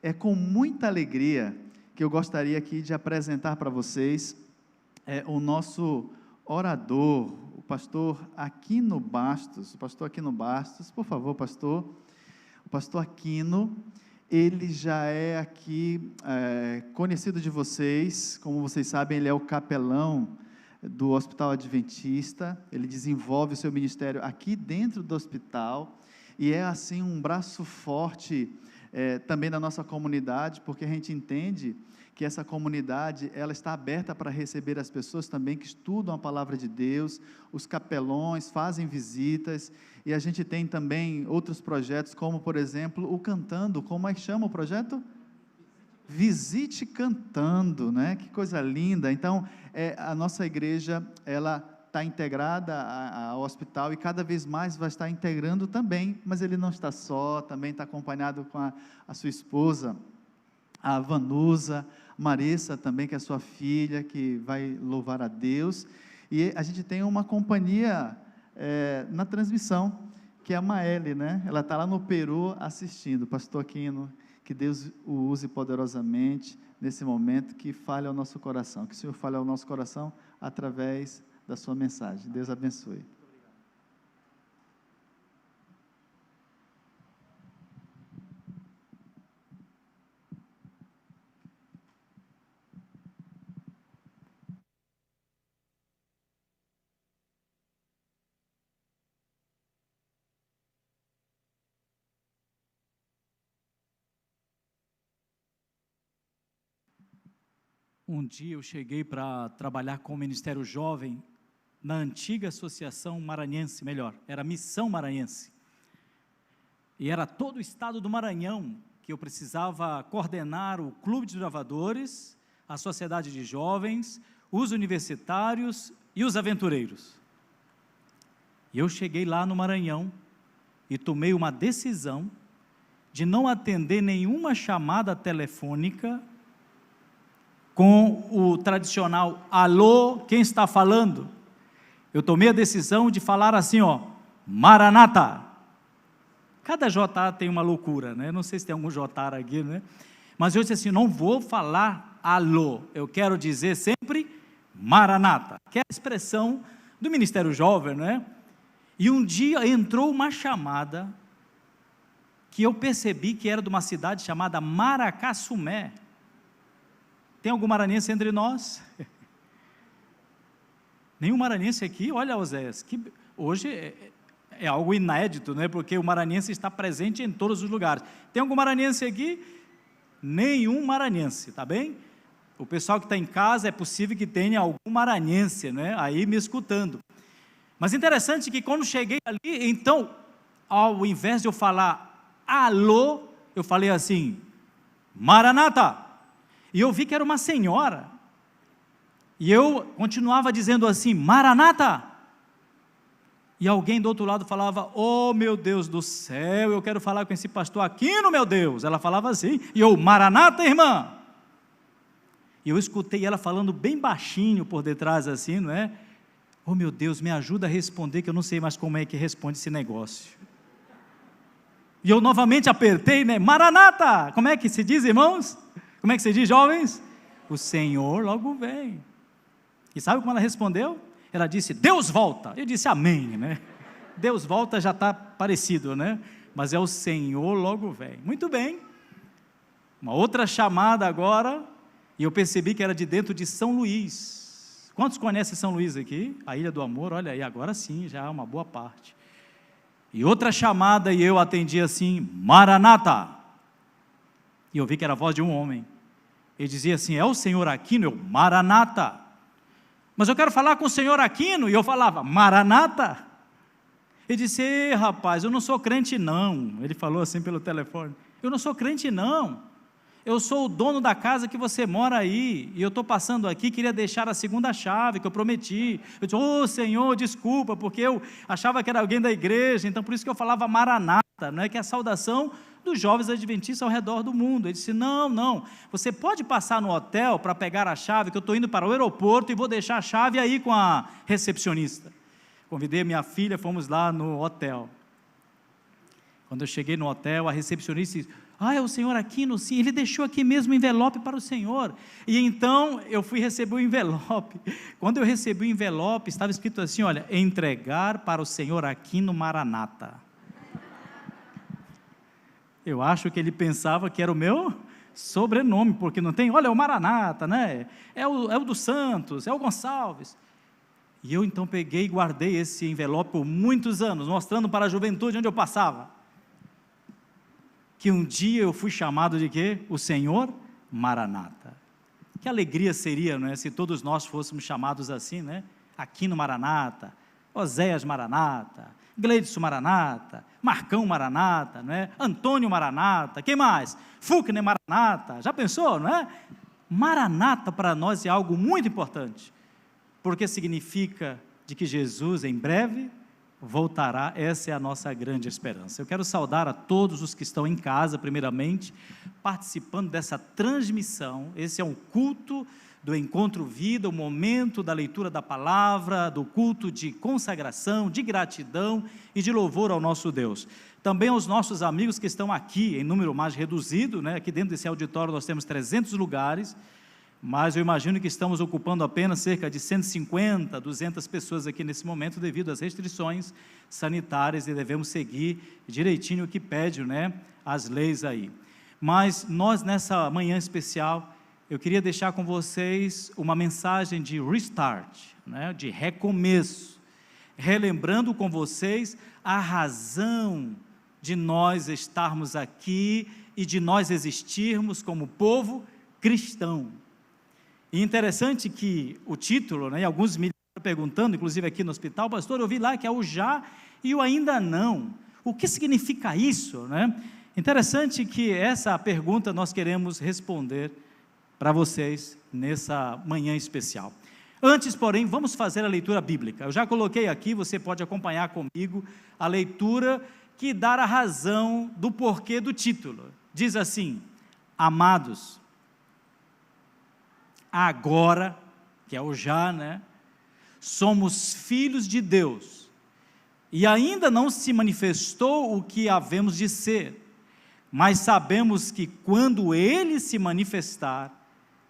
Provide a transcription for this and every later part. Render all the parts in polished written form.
É com muita alegria que eu gostaria aqui de apresentar para vocês o nosso orador, o pastor Aquino Bastos. O pastor Aquino Bastos, por favor, pastor. O pastor Aquino, ele já é aqui conhecido de vocês, como vocês sabem, ele é o capelão do Hospital Adventista, ele desenvolve o seu ministério aqui dentro do hospital, e é assim um braço forte também da nossa comunidade, porque a gente entende que essa comunidade, ela está aberta para receber as pessoas também que estudam a palavra de Deus, os capelões fazem visitas, e a gente tem também outros projetos, como por exemplo, o Cantando, como é que chama o projeto? Visite Cantando, né? Que coisa linda. Então, a nossa igreja, ela está integrada ao hospital, e cada vez mais vai estar integrando também, mas ele não está só, também está acompanhado com a sua esposa, a Vanusa, Marissa também, que é sua filha, que vai louvar a Deus, e a gente tem uma companhia na transmissão, que é a Maeli, né? Ela está lá no Peru assistindo. Pastor Aquino, que Deus o use poderosamente nesse momento, que fale ao nosso coração, que o Senhor fale ao nosso coração através da sua mensagem. Deus abençoe. Um dia eu cheguei para trabalhar com o Ministério Jovem na antiga Associação Maranhense, melhor, era Missão Maranhense. E era todo o estado do Maranhão que eu precisava coordenar o Clube de Gravadores, a Sociedade de Jovens, os universitários e os aventureiros. E eu cheguei lá no Maranhão e tomei uma decisão de não atender nenhuma chamada telefônica com o tradicional alô, quem está falando? Eu tomei a decisão de falar assim, Maranata. Cada JA tem uma loucura, né? Não sei se tem algum JA aqui, né? Mas eu disse assim, não vou falar alô, eu quero dizer sempre Maranata, que é a expressão do Ministério Jovem, né? E um dia entrou uma chamada que eu percebi que era de uma cidade chamada Maracassumé. Tem algum maranhense entre nós? Nenhum maranhense aqui? Olha, Oséias, que hoje é algo inédito, né? Porque o maranhense está presente em todos os lugares. Tem algum maranhense aqui? Nenhum maranhense, tá bem? O pessoal que está em casa, é possível que tenha algum maranhense, né? Aí me escutando. Mas interessante que quando cheguei ali, então, ao invés de eu falar alô, eu falei assim, Maranata. E eu vi que era uma senhora, e eu continuava dizendo assim, Maranata, e alguém do outro lado falava, oh meu Deus do céu, eu quero falar com esse pastor Aquino, meu Deus. Ela falava assim, e eu, Maranata, irmã. E eu escutei ela falando bem baixinho por detrás assim, não é? Oh meu Deus, me ajuda a responder, que eu não sei mais como é que responde esse negócio. E eu novamente apertei, né? Maranata, como é que se diz, irmãos? Como é que se diz, jovens? O Senhor logo vem. E sabe como ela respondeu? Ela disse, Deus volta. Eu disse, amém, né? Deus volta já está parecido, né? Mas é o Senhor logo vem. Muito bem. Uma outra chamada agora, e eu percebi que era de dentro de São Luís. Quantos conhecem São Luís aqui? A Ilha do Amor, olha aí, agora sim, já é uma boa parte. E outra chamada, e eu atendi assim, Maranata. E eu vi que era a voz de um homem. Ele dizia assim, é o senhor Aquino? Eu, Maranata. Mas eu quero falar com o senhor Aquino. E eu falava, Maranata. Ele disse, rapaz, eu não sou crente não. Ele falou assim pelo telefone, eu não sou crente não. Eu sou o dono da casa que você mora aí, e eu estou passando aqui, queria deixar a segunda chave que eu prometi. Eu disse, ô Senhor, desculpa, porque eu achava que era alguém da igreja, então por isso que eu falava Maranata, não é, que é a saudação dos jovens adventistas ao redor do mundo. Ele disse, não, você pode passar no hotel para pegar a chave, que eu estou indo para o aeroporto e vou deixar a chave aí com a recepcionista. Convidei minha filha, fomos lá no hotel. Quando eu cheguei no hotel, a recepcionista disse, Ah, é o senhor Aquino? Sim, ele deixou aqui mesmo o envelope para o senhor. E então eu fui receber o envelope. Quando eu recebi o envelope, estava escrito assim, olha, entregar para o senhor Aquino Maranata. Eu acho que ele pensava que era o meu sobrenome, porque não tem, olha, é o Maranata, né? É o dos Santos, é o Gonçalves. E eu então peguei e guardei esse envelope por muitos anos, mostrando para a juventude onde eu passava, que um dia eu fui chamado de quê? O Senhor Maranata. Que alegria seria, não é, se todos nós fôssemos chamados assim, né? Aquino Maranata, Oséias Maranata, Gleidson Maranata, Marcão Maranata, não é? Antônio Maranata, quem mais? Fukner Maranata, já pensou, não é? Maranata para nós é algo muito importante, porque significa de que Jesus em breve voltará. Essa é a nossa grande esperança. Eu quero saudar a todos os que estão em casa, primeiramente, participando dessa transmissão. Esse é um culto do Encontro Vida, o momento da leitura da palavra, do culto de consagração, de gratidão e de louvor ao nosso Deus. Também aos nossos amigos que estão aqui, em número mais reduzido, né? Aqui dentro desse auditório nós temos 300 lugares, mas eu imagino que estamos ocupando apenas cerca de 150, 200 pessoas aqui nesse momento, devido às restrições sanitárias, e devemos seguir direitinho o que pede, né, as leis aí. Mas nós, nessa manhã especial, eu queria deixar com vocês uma mensagem de restart, né, de recomeço, relembrando com vocês a razão de nós estarmos aqui e de nós existirmos como povo cristão. E interessante que o título, né, alguns me perguntando, inclusive aqui no hospital, pastor, eu vi lá que é o já e o ainda não. O que significa isso, né? Interessante que essa pergunta nós queremos responder para vocês nessa manhã especial. Antes, porém, vamos fazer a leitura bíblica. Eu já coloquei aqui, você pode acompanhar comigo a leitura que dá a razão do porquê do título. Diz assim: amados, agora, que é o já, né? Somos filhos de Deus, e ainda não se manifestou o que havemos de ser, mas sabemos que quando Ele se manifestar,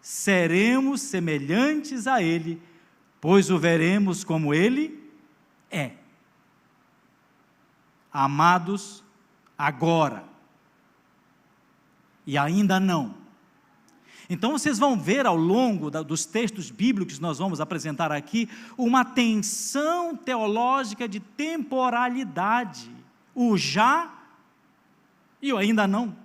seremos semelhantes a Ele, pois o veremos como Ele é. Amados, agora, e ainda não. Então vocês vão ver ao longo dos textos bíblicos que nós vamos apresentar aqui, uma tensão teológica de temporalidade, o já e o ainda não.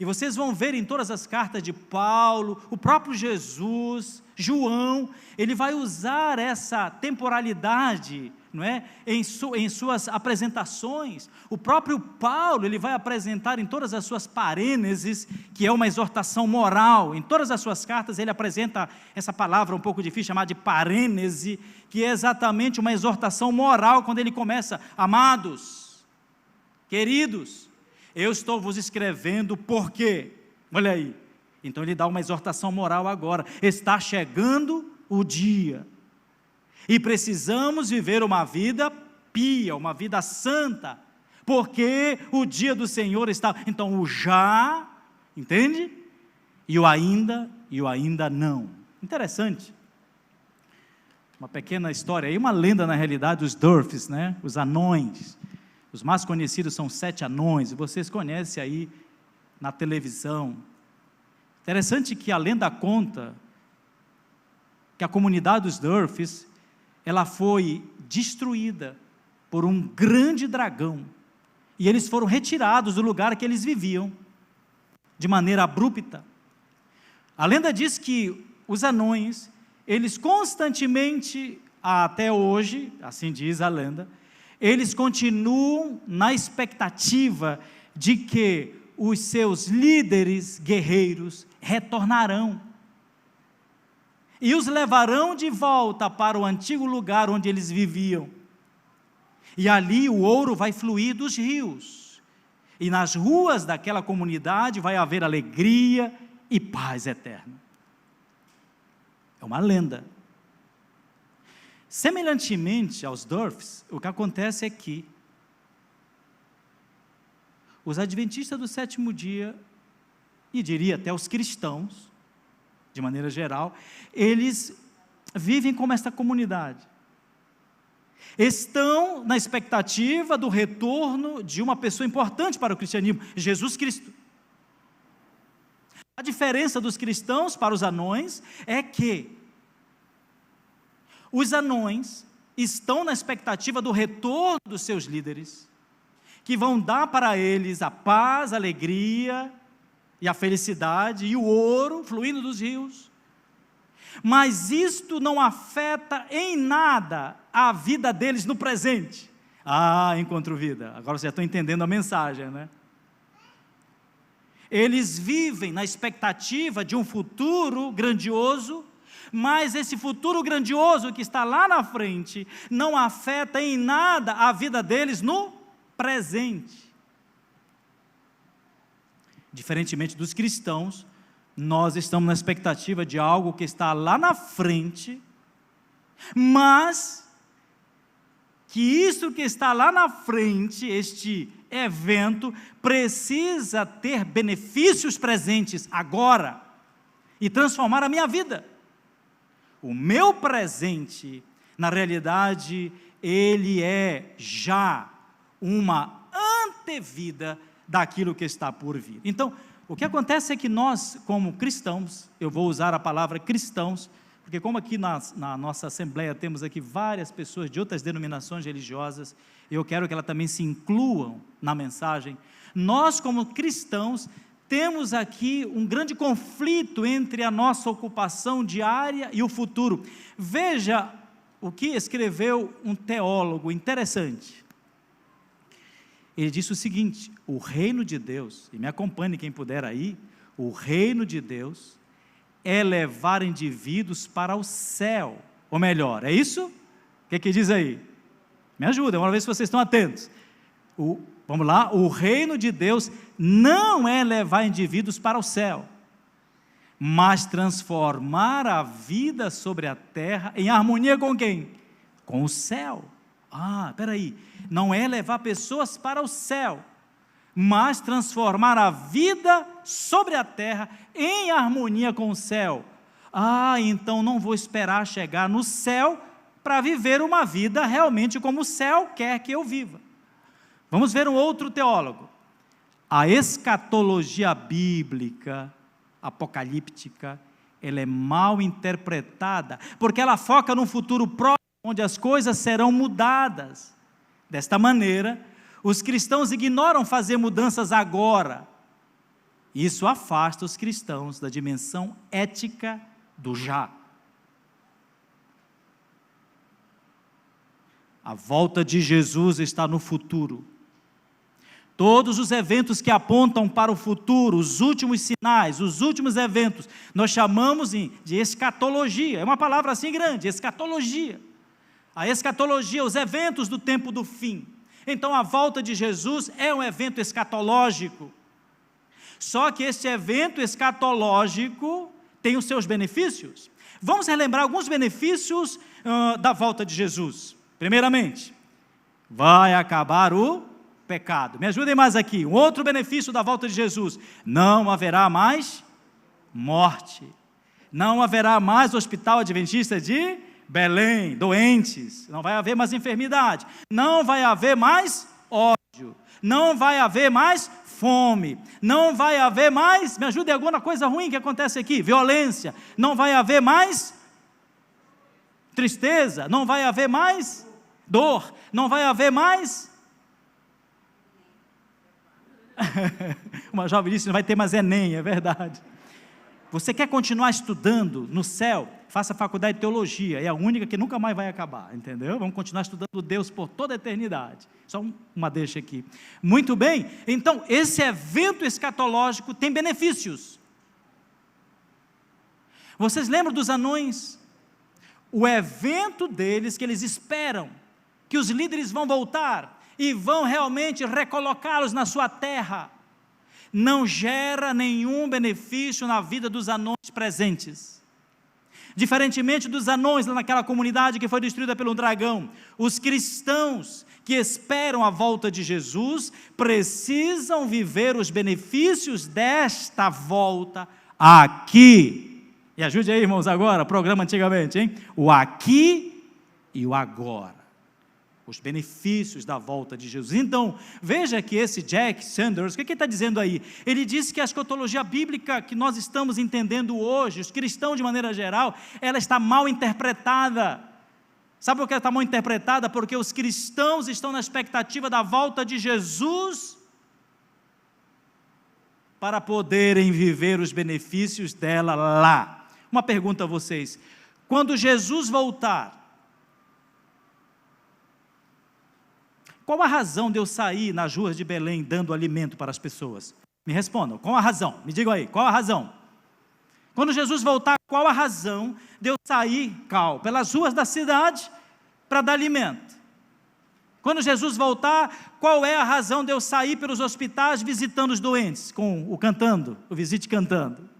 E vocês vão ver em todas as cartas de Paulo, o próprio Jesus, João, ele vai usar essa temporalidade, não é? Em suas apresentações. O próprio Paulo, ele vai apresentar em todas as suas parêneses, que é uma exortação moral. Em todas as suas cartas ele apresenta essa palavra um pouco difícil, chamada de parênese, que é exatamente uma exortação moral, quando ele começa: amados, queridos, eu estou vos escrevendo porque, olha aí, então ele dá uma exortação moral agora, está chegando o dia, e precisamos viver uma vida pia, uma vida santa, porque o dia do Senhor está. Então o já, entende? E o ainda não. Interessante. Uma pequena história aí, uma lenda na realidade dos Dwarfs, né? Os anões. Os mais conhecidos são 7 anões, e vocês conhecem aí na televisão. Interessante que a lenda conta que a comunidade dos Dwarfs, ela foi destruída por um grande dragão, e eles foram retirados do lugar que eles viviam, de maneira abrupta. A lenda diz que os anões, eles constantemente, até hoje, assim diz a lenda, eles continuam na expectativa de que os seus líderes guerreiros retornarão, e os levarão de volta para o antigo lugar onde eles viviam, e ali o ouro vai fluir dos rios, e nas ruas daquela comunidade vai haver alegria e paz eterna. É uma lenda. Semelhantemente aos Dwarfs, o que acontece é que os adventistas do sétimo dia, e diria até os cristãos, de maneira geral, eles vivem como esta comunidade. Estão na expectativa do retorno de uma pessoa importante para o cristianismo, Jesus Cristo. A diferença dos cristãos para os anões é que os anões estão na expectativa do retorno dos seus líderes, que vão dar para eles a paz, a alegria e a felicidade e o ouro fluindo dos rios. Mas isto não afeta em nada a vida deles no presente. Encontro Vida, agora vocês já estão entendendo a mensagem, né? Eles vivem na expectativa de um futuro grandioso, mas esse futuro grandioso que está lá na frente não afeta em nada a vida deles no presente. Diferentemente dos cristãos, nós estamos na expectativa de algo que está lá na frente, mas que isso que está lá na frente, este evento, precisa ter benefícios presentes agora e transformar a minha vida. O meu presente, na realidade, ele é já uma antevida daquilo que está por vir. Então, o que acontece é que nós, como cristãos, eu vou usar a palavra cristãos, porque como aqui na nossa assembleia temos aqui várias pessoas de outras denominações religiosas, eu quero que elas também se incluam na mensagem. Nós, como cristãos, temos aqui um grande conflito entre a nossa ocupação diária e o futuro. Veja o que escreveu um teólogo interessante. Ele disse o seguinte: o reino de Deus, e me acompanhe quem puder aí, o reino de Deus é levar indivíduos para o céu, ou melhor, é isso? O que diz aí? Me ajuda, vamos ver se vocês estão atentos. Vamos lá, o reino de Deus não é levar indivíduos para o céu, mas transformar a vida sobre a terra em harmonia com quem? Com o céu. Espera aí, não é levar pessoas para o céu, mas transformar a vida sobre a terra em harmonia com o céu. Então não vou esperar chegar no céu para viver uma vida realmente como o céu quer que eu viva. Vamos ver um outro teólogo. A escatologia bíblica, apocalíptica, ela é mal interpretada, porque ela foca num futuro próximo, onde as coisas serão mudadas. Desta maneira, os cristãos ignoram fazer mudanças agora. Isso afasta os cristãos da dimensão ética do já. A volta de Jesus está no futuro. Todos os eventos que apontam para o futuro, os últimos sinais, os últimos eventos, nós chamamos de escatologia. É uma palavra assim grande, escatologia. A escatologia, os eventos do tempo do fim. Então a volta de Jesus é um evento escatológico. Só que este evento escatológico tem os seus benefícios. Vamos relembrar alguns benefícios da volta de Jesus. Primeiramente, vai acabar o pecado. Me ajudem mais aqui. Um outro benefício da volta de Jesus: não haverá mais morte. Não haverá mais hospital adventista de Belém, doentes, não vai haver mais enfermidade, não vai haver mais ódio, não vai haver mais fome, não vai haver mais, me ajude em alguma coisa ruim que acontece aqui, violência, não vai haver mais tristeza, não vai haver mais dor, não vai haver mais uma jovem disse, não vai ter mais Enem, é verdade. Você quer continuar estudando no céu? Faça faculdade de teologia, é a única que nunca mais vai acabar, entendeu? Vamos continuar estudando Deus por toda a eternidade. Só uma deixa aqui. Muito bem, então esse evento escatológico tem benefícios. Vocês lembram dos anões? O evento deles, que eles esperam, que os líderes vão voltar e vão realmente recolocá-los na sua terra, não gera nenhum benefício na vida dos anões presentes. Diferentemente dos anões lá naquela comunidade que foi destruída pelo dragão, os cristãos que esperam a volta de Jesus precisam viver os benefícios desta volta aqui. E ajude aí, irmãos, agora, programa antigamente, hein? O aqui e o agora. Os benefícios da volta de Jesus. Então, veja que esse Jack Sanders, o que ele está dizendo aí? Ele diz que a escatologia bíblica que nós estamos entendendo hoje, os cristãos de maneira geral, ela está mal interpretada. Sabe por que ela está mal interpretada? Porque os cristãos estão na expectativa da volta de Jesus para poderem viver os benefícios dela lá. Uma pergunta a vocês: quando Jesus voltar, qual a razão de eu sair nas ruas de Belém dando alimento para as pessoas? Me respondam, qual a razão? Me digam aí, qual a razão? Quando Jesus voltar, qual a razão de eu sair, pelas ruas da cidade para dar alimento? Quando Jesus voltar, qual é a razão de eu sair pelos hospitais visitando os doentes, com o visite cantando?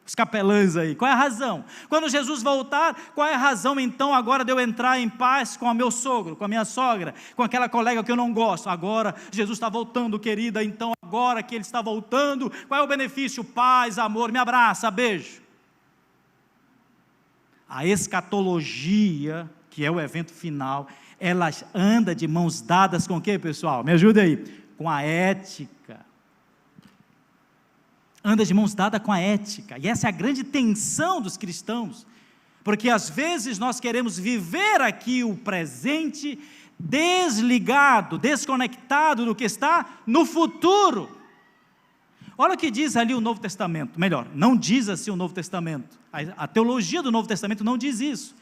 Os capelães aí, qual é a razão? Quando Jesus voltar, qual é a razão então agora de eu entrar em paz com o meu sogro, com a minha sogra, com aquela colega que eu não gosto? Agora Jesus está voltando, querida, então agora que Ele está voltando, qual é o benefício? Paz, amor, me abraça, beijo. A escatologia, que é o evento final, ela anda de mãos dadas com o quê, pessoal? Me ajuda aí. Com a ética. Anda de mãos dadas com a ética, e essa é a grande tensão dos cristãos, porque às vezes nós queremos viver aqui o presente, desligado, desconectado do que está no futuro. Olha o que diz ali o Novo Testamento, melhor, não diz assim o Novo Testamento, a teologia do Novo Testamento não diz isso.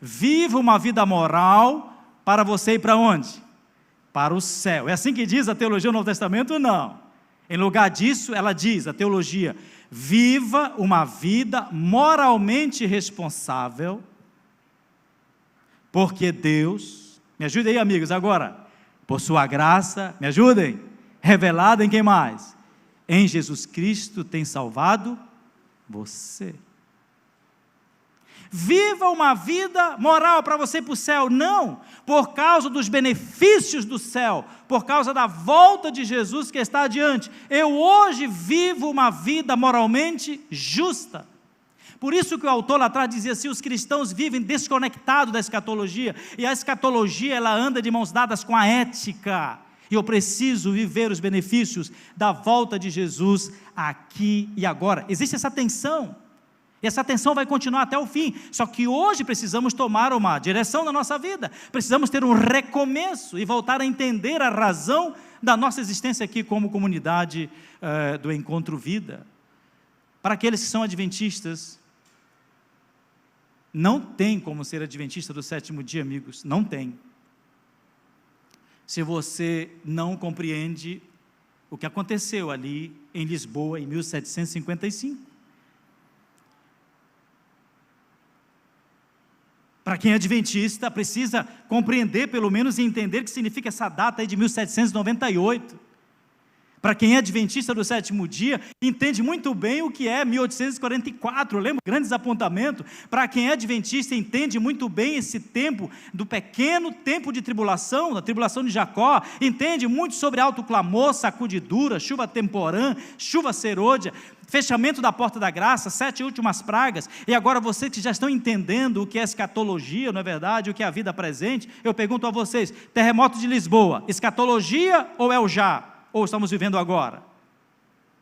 Viva uma vida moral, para você ir para onde? Para o céu. É assim que diz a teologia do Novo Testamento? Não. Em lugar disso, ela diz, a teologia, viva uma vida moralmente responsável, porque Deus, me ajudem aí, amigos, agora, por sua graça, me ajudem, revelada em quem mais? Em Jesus Cristo tem salvado você. Viva uma vida moral para você ir para o céu, não, por causa dos benefícios do céu, por causa da volta de Jesus que está adiante. Eu hoje vivo uma vida moralmente justa. Por isso que o autor lá atrás dizia assim, os cristãos vivem desconectados da escatologia, e a escatologia ela anda de mãos dadas com a ética, e eu preciso viver os benefícios da volta de Jesus aqui e agora. Existe essa tensão, e essa tensão vai continuar até o fim, só que hoje precisamos tomar uma direção na nossa vida, precisamos ter um recomeço e voltar a entender a razão da nossa existência aqui como comunidade do Encontro Vida. Para aqueles que são adventistas, não tem como ser adventista do sétimo dia, amigos, não tem. Se você não compreende o que aconteceu ali em Lisboa em 1755. Para quem é adventista, precisa compreender, pelo menos, e entender o que significa essa data aí de 1798. Para quem é adventista do sétimo dia, entende muito bem o que é 1844, lembra? Grande desapontamento. Para quem é adventista, entende muito bem esse tempo, do pequeno tempo de tribulação, da tribulação de Jacó, entende muito sobre alto clamor, sacudidura, chuva temporã, chuva serôdia, fechamento da porta da graça, 7 últimas pragas. E agora vocês que já estão entendendo o que é escatologia, não é verdade, o que é a vida presente, eu pergunto a vocês, terremoto de Lisboa, escatologia ou é o já? Ou estamos vivendo agora?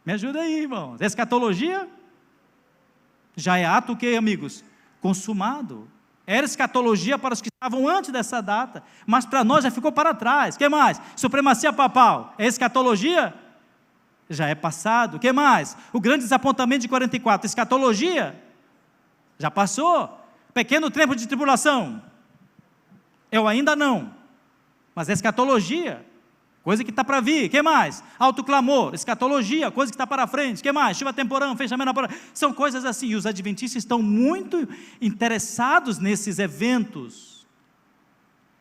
Me ajuda aí, irmãos. Escatologia já é ato o que, amigos? Consumado. Era escatologia para os que estavam antes dessa data, mas para nós já ficou para trás. O que mais? Supremacia papal, é escatologia? Já é passado. O que mais? O grande desapontamento de 44, escatologia? Já passou. Pequeno tempo de tribulação? Eu ainda não, mas é escatologia, coisa que está para vir. O que mais? Alto clamor, escatologia, coisa que está para frente. O que mais? Chuva temporã, fechamento da porta. São coisas assim, e os adventistas estão muito interessados nesses eventos.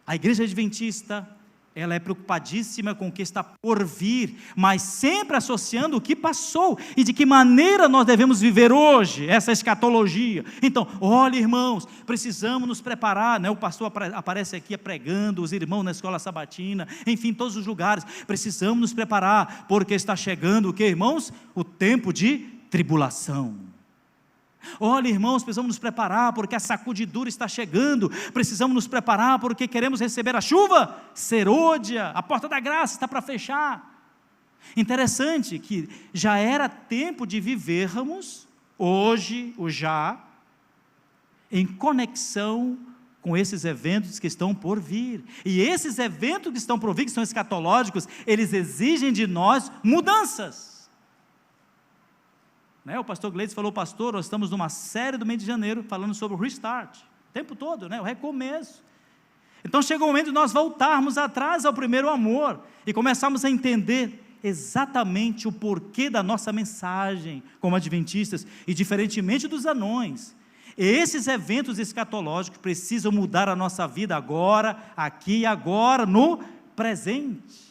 A igreja adventista ela é preocupadíssima com o que está por vir, mas sempre associando o que passou, e de que maneira nós devemos viver hoje, essa escatologia. Então, olha, irmãos, precisamos nos preparar, né? O pastor aparece aqui pregando, os irmãos na escola sabatina, enfim, todos os lugares, precisamos nos preparar, porque está chegando o que, irmãos? O tempo de tribulação. Olha, irmãos, precisamos nos preparar, porque a sacudidura está chegando, precisamos nos preparar, porque queremos receber a chuva serôdia, a porta da graça está para fechar. Interessante que já era tempo de vivermos, hoje, o já, em conexão com esses eventos que estão por vir, e esses eventos que estão por vir, que são escatológicos, eles exigem de nós mudanças. O pastor Gleides falou, pastor, nós estamos numa série do mês de janeiro, falando sobre o restart, o tempo todo, o recomeço. Então chegou o momento de nós voltarmos atrás ao primeiro amor, e começarmos a entender exatamente o porquê da nossa mensagem, como adventistas, e diferentemente dos anões, esses eventos escatológicos precisam mudar a nossa vida agora, aqui e agora, no presente.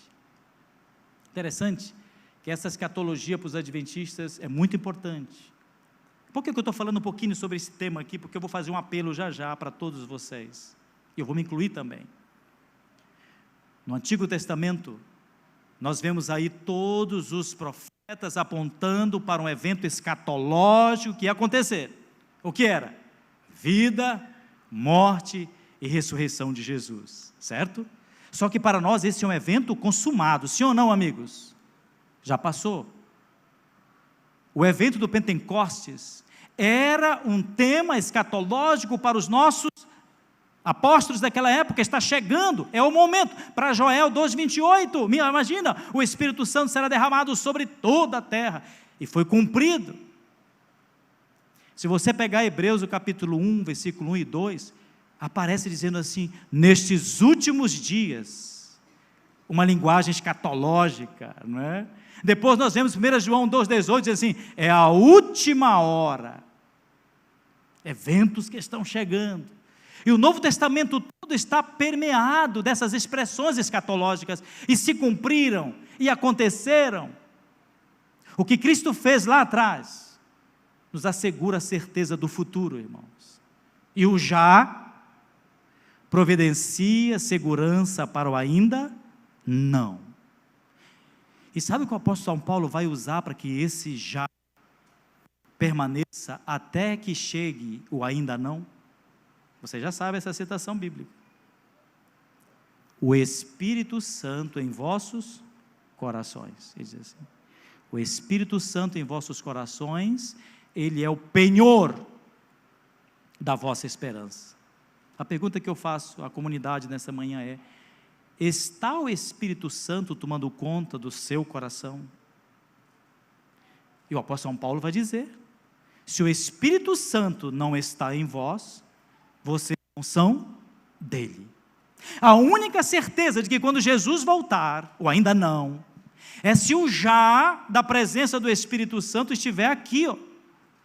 Interessante, que essa escatologia para os adventistas é muito importante. Por que eu estou falando um pouquinho sobre esse tema aqui? Porque eu vou fazer um apelo já para todos vocês, e eu vou me incluir também. No Antigo Testamento, nós vemos aí todos os profetas apontando para um evento escatológico que ia acontecer. O que era? Vida, morte e ressurreição de Jesus, certo? Só que para nós esse é um evento consumado, sim ou não, amigos? Já passou. O evento do Pentecostes era um tema escatológico para os nossos apóstolos daquela época, está chegando, é o momento. Para Joel 2,28, imagina, o Espírito Santo será derramado sobre toda a terra, e foi cumprido. Se você pegar Hebreus, o capítulo 1, versículo 1 e 2, aparece dizendo assim, nestes últimos dias, uma linguagem escatológica, não é? Depois nós vemos 1 João 2,18, diz assim, é a última hora, eventos que estão chegando, e o Novo Testamento todo está permeado dessas expressões escatológicas, e se cumpriram, e aconteceram. O que Cristo fez lá atrás, nos assegura a certeza do futuro, irmãos, e o já, providencia segurança para o ainda não. E sabe o que o apóstolo São Paulo vai usar para que esse já permaneça até que chegue o ainda não? Você já sabe essa citação bíblica. O Espírito Santo em vossos corações. Ele diz assim, o Espírito Santo em vossos corações, ele é o penhor da vossa esperança. A pergunta que eu faço à comunidade nessa manhã é, está o Espírito Santo tomando conta do seu coração? E o apóstolo São Paulo vai dizer, se o Espírito Santo não está em vós, vocês não são dele. A única certeza de que quando Jesus voltar, ou ainda não, é se o já da presença do Espírito Santo estiver aqui,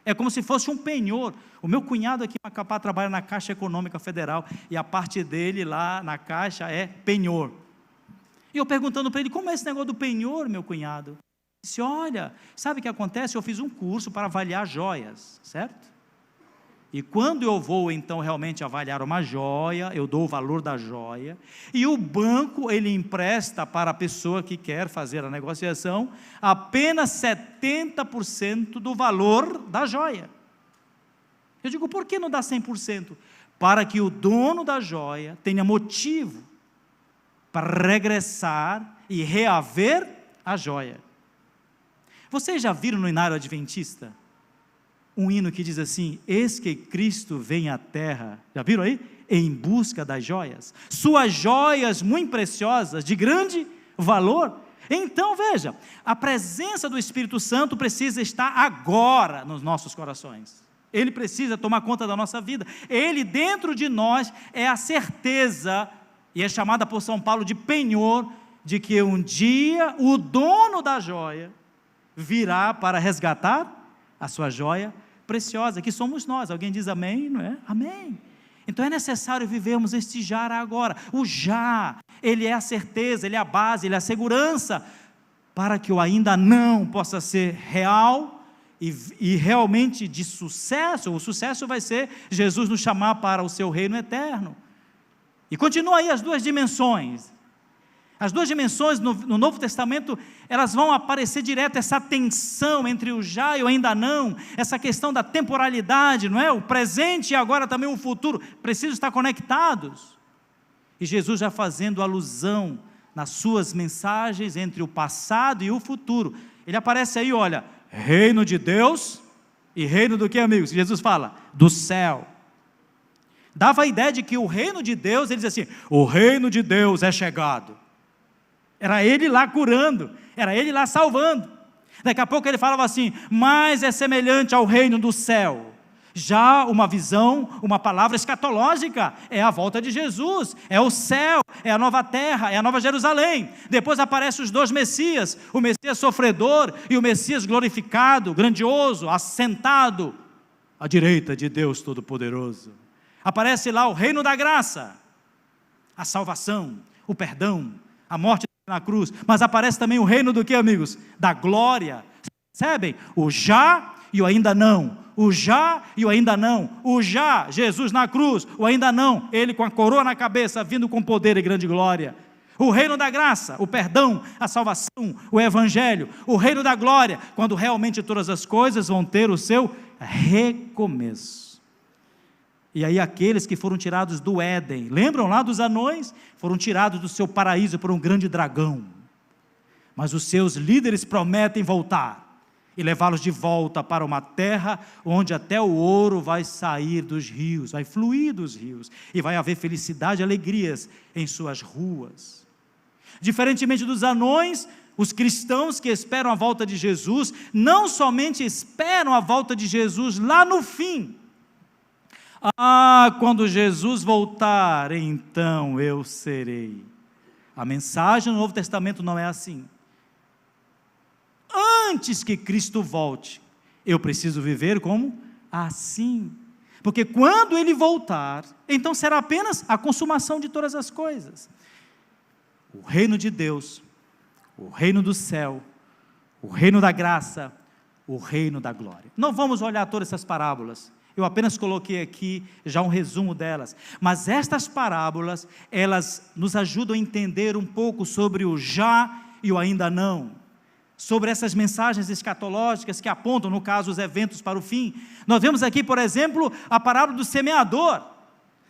é como se fosse um penhor. O meu cunhado aqui em Macapá trabalha na Caixa Econômica Federal, e a parte dele lá na Caixa é penhor. E eu perguntando para ele, como é esse negócio do penhor, meu cunhado? Ele disse, olha, sabe o que acontece? Eu fiz um curso para avaliar joias, certo? E quando eu vou então realmente avaliar uma joia, eu dou o valor da joia, e o banco ele empresta para a pessoa que quer fazer a negociação, apenas 70% do valor da joia. Eu digo, por que não dá 100%? Para que o dono da joia tenha motivo para regressar e reaver a joia. Vocês já viram no hinário adventista um hino que diz assim, eis que Cristo vem à terra, já viram aí? Em busca das joias, suas joias muito preciosas, de grande valor. Então veja, a presença do Espírito Santo precisa estar agora nos nossos corações, ele precisa tomar conta da nossa vida, ele dentro de nós é a certeza, e é chamada por São Paulo de penhor, de que um dia o dono da joia virá para resgatar a sua joia preciosa, que somos nós. Alguém diz amém, não é? Amém. Então é necessário vivermos este já agora. O já, ele é a certeza, ele é a base, ele é a segurança, para que o ainda não possa ser real e realmente de sucesso. O sucesso vai ser Jesus nos chamar para o seu reino eterno. E continua aí as duas dimensões. As duas dimensões no Novo Testamento, elas vão aparecer direto, essa tensão entre o já e o ainda não, essa questão da temporalidade, não é? O presente e agora também o futuro, precisam estar conectados. E Jesus já fazendo alusão nas suas mensagens entre o passado e o futuro. Ele aparece aí, olha, reino de Deus e reino do que, amigos? Jesus fala, do céu. Dava a ideia de que o reino de Deus, ele diz assim, o reino de Deus é chegado. Era ele lá curando, era ele lá salvando. Daqui a pouco ele falava assim, mas é semelhante ao reino do céu. Já uma visão, uma palavra escatológica, é a volta de Jesus, é o céu, é a nova terra, é a nova Jerusalém. Depois aparecem os dois Messias, o Messias sofredor e o Messias glorificado, grandioso, assentado à direita de Deus Todo-Poderoso. Aparece lá o reino da graça, a salvação, o perdão, a morte na cruz, mas aparece também o reino do que, amigos? Da glória. Percebem? O já e o ainda não. O já e o ainda não. O já, Jesus na cruz. O ainda não, ele com a coroa na cabeça, vindo com poder e grande glória. O reino da graça, o perdão, a salvação, o evangelho. O reino da glória, quando realmente todas as coisas vão ter o seu recomeço. E aí aqueles que foram tirados do Éden, lembram lá dos anões? Foram tirados do seu paraíso por um grande dragão. Mas os seus líderes prometem voltar e levá-los de volta para uma terra onde até o ouro vai sair dos rios, vai fluir dos rios, e vai haver felicidade e alegrias em suas ruas. Diferentemente dos anões, os cristãos que esperam a volta de Jesus, não somente esperam a volta de Jesus lá no fim. Quando Jesus voltar, então eu serei. A mensagem no Novo Testamento não é assim. Antes que Cristo volte, eu preciso viver como assim. Porque quando Ele voltar, então será apenas a consumação de todas as coisas. O reino de Deus, o reino do céu, o reino da graça, o reino da glória. Não vamos olhar todas essas parábolas. Eu apenas coloquei aqui já um resumo delas, mas estas parábolas, elas nos ajudam a entender um pouco sobre o já e o ainda não, sobre essas mensagens escatológicas que apontam, no caso, os eventos para o fim. Nós vemos aqui, por exemplo, a parábola do semeador.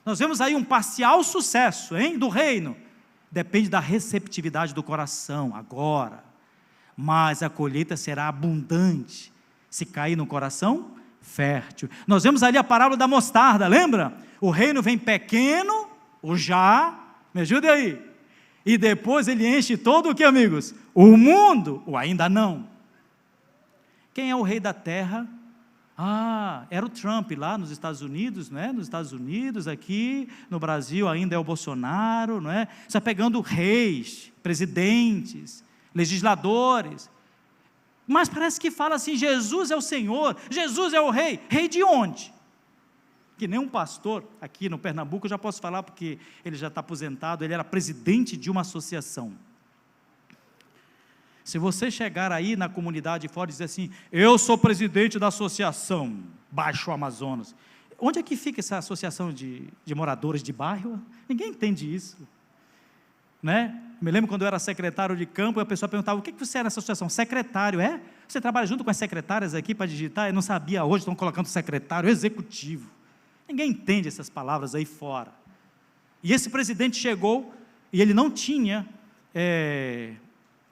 Nós vemos aí um parcial sucesso, do reino. Depende da receptividade do coração, agora. Mas a colheita será abundante, se cair no coração fértil. Nós vemos ali a parábola da mostarda, lembra? O reino vem pequeno, o já, me ajude aí, e depois ele enche todo o que, amigos? O mundo, o ainda não. Quem é o rei da terra? Era o Trump lá nos Estados Unidos, não é? Nos Estados Unidos, aqui no Brasil ainda é o Bolsonaro, não é? Está pegando reis, presidentes, legisladores. Mas parece que fala assim, Jesus é o Senhor, Jesus é o rei. Rei de onde? Que nem um pastor, aqui no Pernambuco, eu já posso falar porque ele já está aposentado, ele era presidente de uma associação. Se você chegar aí na comunidade fora e dizer assim, eu sou presidente da associação Baixo Amazonas, onde é que fica essa associação de moradores de bairro? Ninguém entende isso, né? Me lembro quando eu era secretário de campo, e a pessoa perguntava, o que você é nessa associação? Secretário, é? Você trabalha junto com as secretárias aqui para digitar? Eu não sabia, hoje estão colocando secretário executivo. Ninguém entende essas palavras aí fora. E esse presidente chegou, e ele não tinha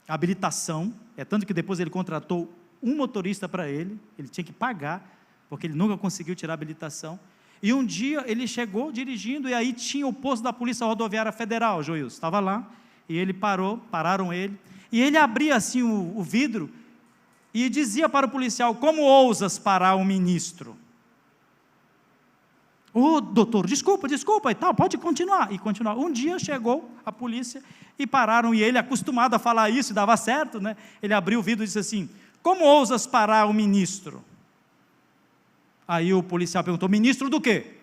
habilitação, tanto que depois ele contratou um motorista para ele tinha que pagar, porque ele nunca conseguiu tirar a habilitação. E um dia ele chegou dirigindo, e aí tinha o posto da Polícia Rodoviária Federal, Joilson, estava lá, e ele pararam ele, e ele abria assim o vidro, e dizia para o policial, como ousas parar um ministro? Doutor, desculpa, e tal, pode continuar, e continuar. Um dia chegou a polícia, e pararam, e ele, acostumado a falar isso, dava certo, né? Ele abriu o vidro e disse assim, como ousas parar o ministro? Aí o policial perguntou, ministro do quê?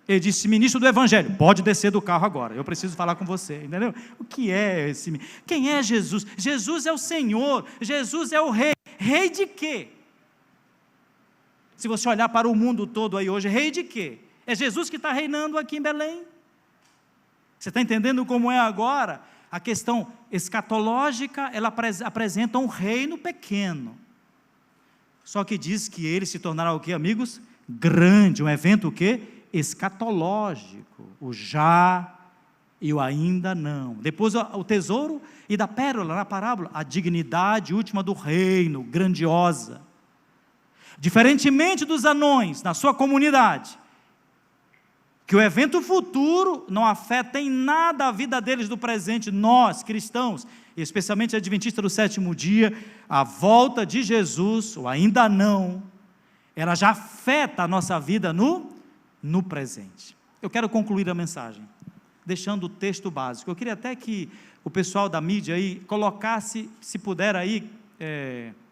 Ele disse: ministro do Evangelho, pode descer do carro agora, eu preciso falar com você, entendeu? O que é esse? Quem é Jesus? Jesus é o Senhor, Jesus é o Rei. Rei de quê? Se você olhar para o mundo todo aí hoje, rei de quê? É Jesus que está reinando aqui em Belém. Você está entendendo como é agora? A questão escatológica, ela apresenta um reino pequeno. Só que diz que ele se tornará o quê, amigos? Grande, um evento o quê? Escatológico. O já e o ainda não. Depois o tesouro e da pérola, na parábola, a dignidade última do reino, grandiosa. Diferentemente dos anões, na sua comunidade, que o evento futuro não afeta em nada a vida deles do presente, nós, cristãos, especialmente adventistas do sétimo dia, a volta de Jesus, ou ainda não, ela já afeta a nossa vida no presente. Eu quero concluir a mensagem, deixando o texto básico. Eu queria até que o pessoal da mídia aí colocasse, se puder aí,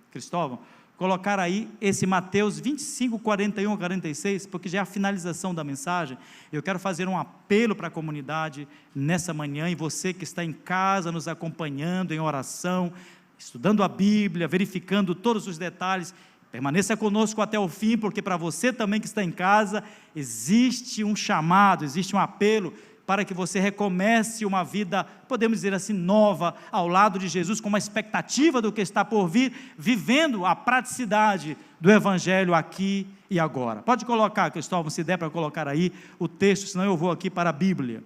Cristóvão, colocar aí esse Mateus 25, 41 a 46, porque já é a finalização da mensagem. Eu quero fazer um apelo para a comunidade nessa manhã, e você que está em casa nos acompanhando em oração, estudando a Bíblia, verificando todos os detalhes, permaneça conosco até o fim, porque para você também que está em casa, existe um chamado, existe um apelo para que você recomece uma vida, podemos dizer assim, nova, ao lado de Jesus, com uma expectativa do que está por vir, vivendo a praticidade do Evangelho aqui e agora. Pode colocar, Cristóvão, se der para colocar aí o texto, senão eu vou aqui para a Bíblia.